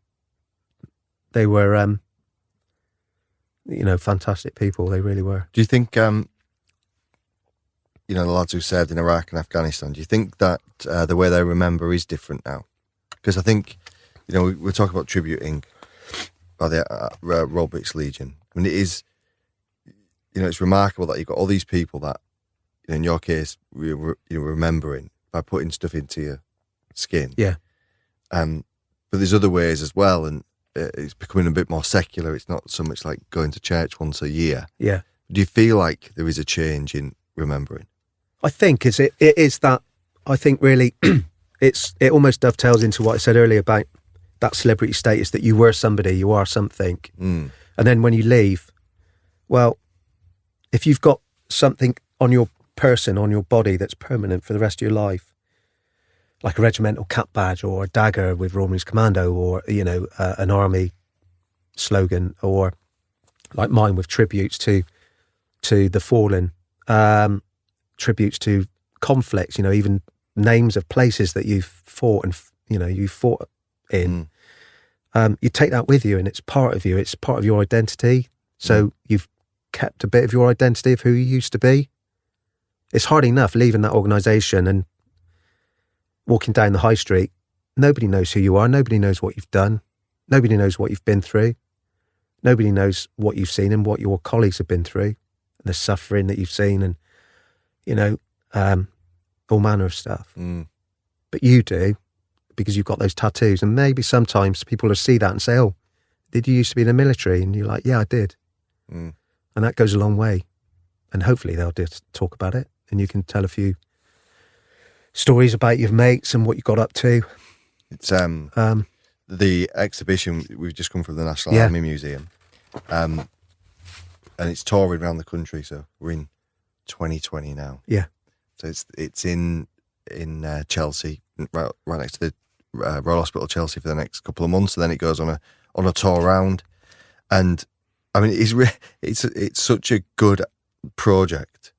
they were, you know, fantastic people. They really were. Do you think, you know, the lads who served in Iraq and Afghanistan, do you think that the way they remember is different now? Because I think, you know, we're talking about tributing by the Royal British Legion. I mean, it is, you know, it's remarkable that you've got all these people that, you know, in your case, you're remembering by putting stuff into your skin. Yeah. But there's other ways as well, and it's becoming a bit more secular. It's not so much like going to church once a year. Yeah. Do you feel like there is a change in remembering? I think it is that. I think really, it almost dovetails into what I said earlier about that celebrity status, that you were somebody, you are something, and then when you leave, well, if you've got something on your person, on your body that's permanent for the rest of your life, like a regimental cap badge or a dagger with Royal Marines Commando, or, you know, an army slogan, or like mine with tributes to the fallen, tributes to conflicts, you know, even names of places that you've fought and, you know, you fought in. You take that with you, and it's part of you. It's part of your identity. So you've kept a bit of your identity of who you used to be. It's hard enough leaving that organisation and walking down the high street. Nobody knows who you are. Nobody knows what you've done. Nobody knows what you've been through. Nobody knows what you've seen and what your colleagues have been through, and the suffering that you've seen, and, you know, all manner of stuff. But you do, because you've got those tattoos. And maybe sometimes people will see that and say, oh, did you used to be in the military? And you're like, yeah, I did. And that goes a long way. And hopefully they'll just talk about it, and you can tell a few stories about your mates and what you got up to. It's the exhibition, we've just come from the National Army Museum, and it's touring around the country. So we're in 2020 now. Yeah. So it's in Chelsea, right next to the Royal Hospital Chelsea, for the next couple of months, and then it goes on a tour round. And I mean, it's such a good project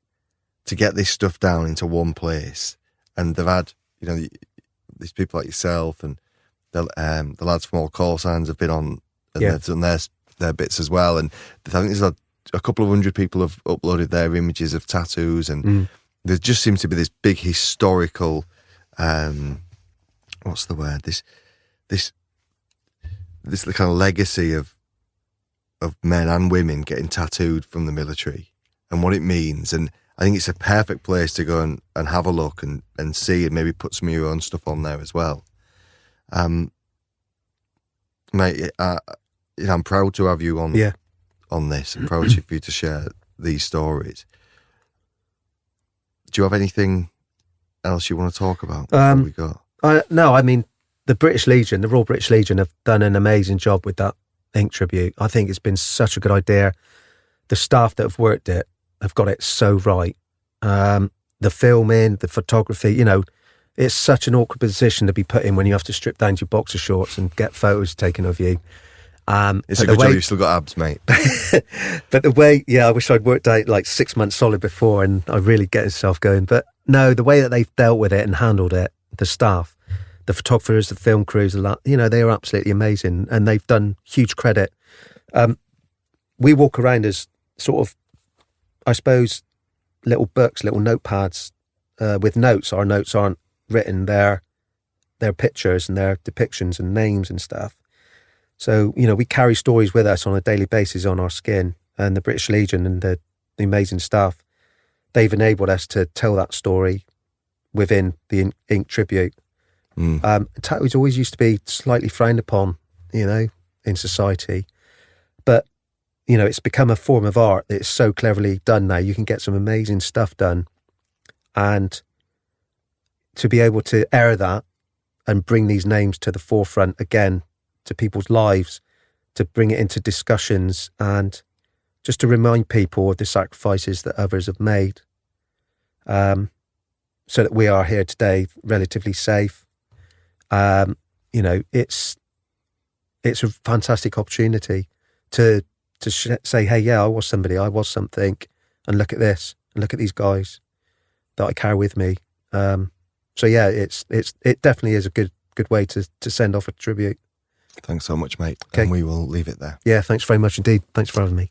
to get this stuff down into one place. And they've had, you know, these people like yourself and the lads from all call signs have been on, and they've done their bits as well. And I think there's a couple of hundred people have uploaded their images of tattoos, and there just seems to be this big historical, what's the word? This kind of legacy of men and women getting tattooed from the military and what it means. And I think it's a perfect place to go and have a look and see, and maybe put some of your own stuff on there as well. Mate, you know, I'm proud to have you on this. I'm proud for you to share these stories. Do you have anything else you want to talk about before we go? No, I mean, the British Legion, the Royal British Legion, have done an amazing job with that ink tribute. I think it's been such a good idea. The staff that have worked it have got it so right. The filming, the photography, you know, it's such an awkward position to be put in when you have to strip down to your boxer shorts and get photos taken of you. It's a good job you've still got abs, mate. But the way, I wish I'd worked out like 6 months solid before, and I really get myself going. But no, the way that they've dealt with it and handled it, the staff, the photographers, the film crews, you know, they are absolutely amazing, and they've done huge credit. We walk around as sort of, I suppose, little books, little notepads with notes. Our notes aren't written, they're pictures and their depictions and names and stuff. So, you know, we carry stories with us on a daily basis on our skin, and the British Legion and the amazing staff, they've enabled us to tell that story within the ink tribute. Tattoos always used to be slightly frowned upon, you know, in society. But, you know, it's become a form of art. It's so cleverly done now. You can get some amazing stuff done. And to be able to air that and bring these names to the forefront again, to people's lives, to bring it into discussions, and just to remind people of the sacrifices that others have made, so that we are here today relatively safe. It's a fantastic opportunity to say, hey, yeah, I was somebody, I was something, and look at this, and look at these guys that I carry with me. So yeah, it definitely is a good way to send off a tribute. Thanks so much, mate. Okay. And we will leave it there. Yeah, thanks very much indeed. Thanks for having me.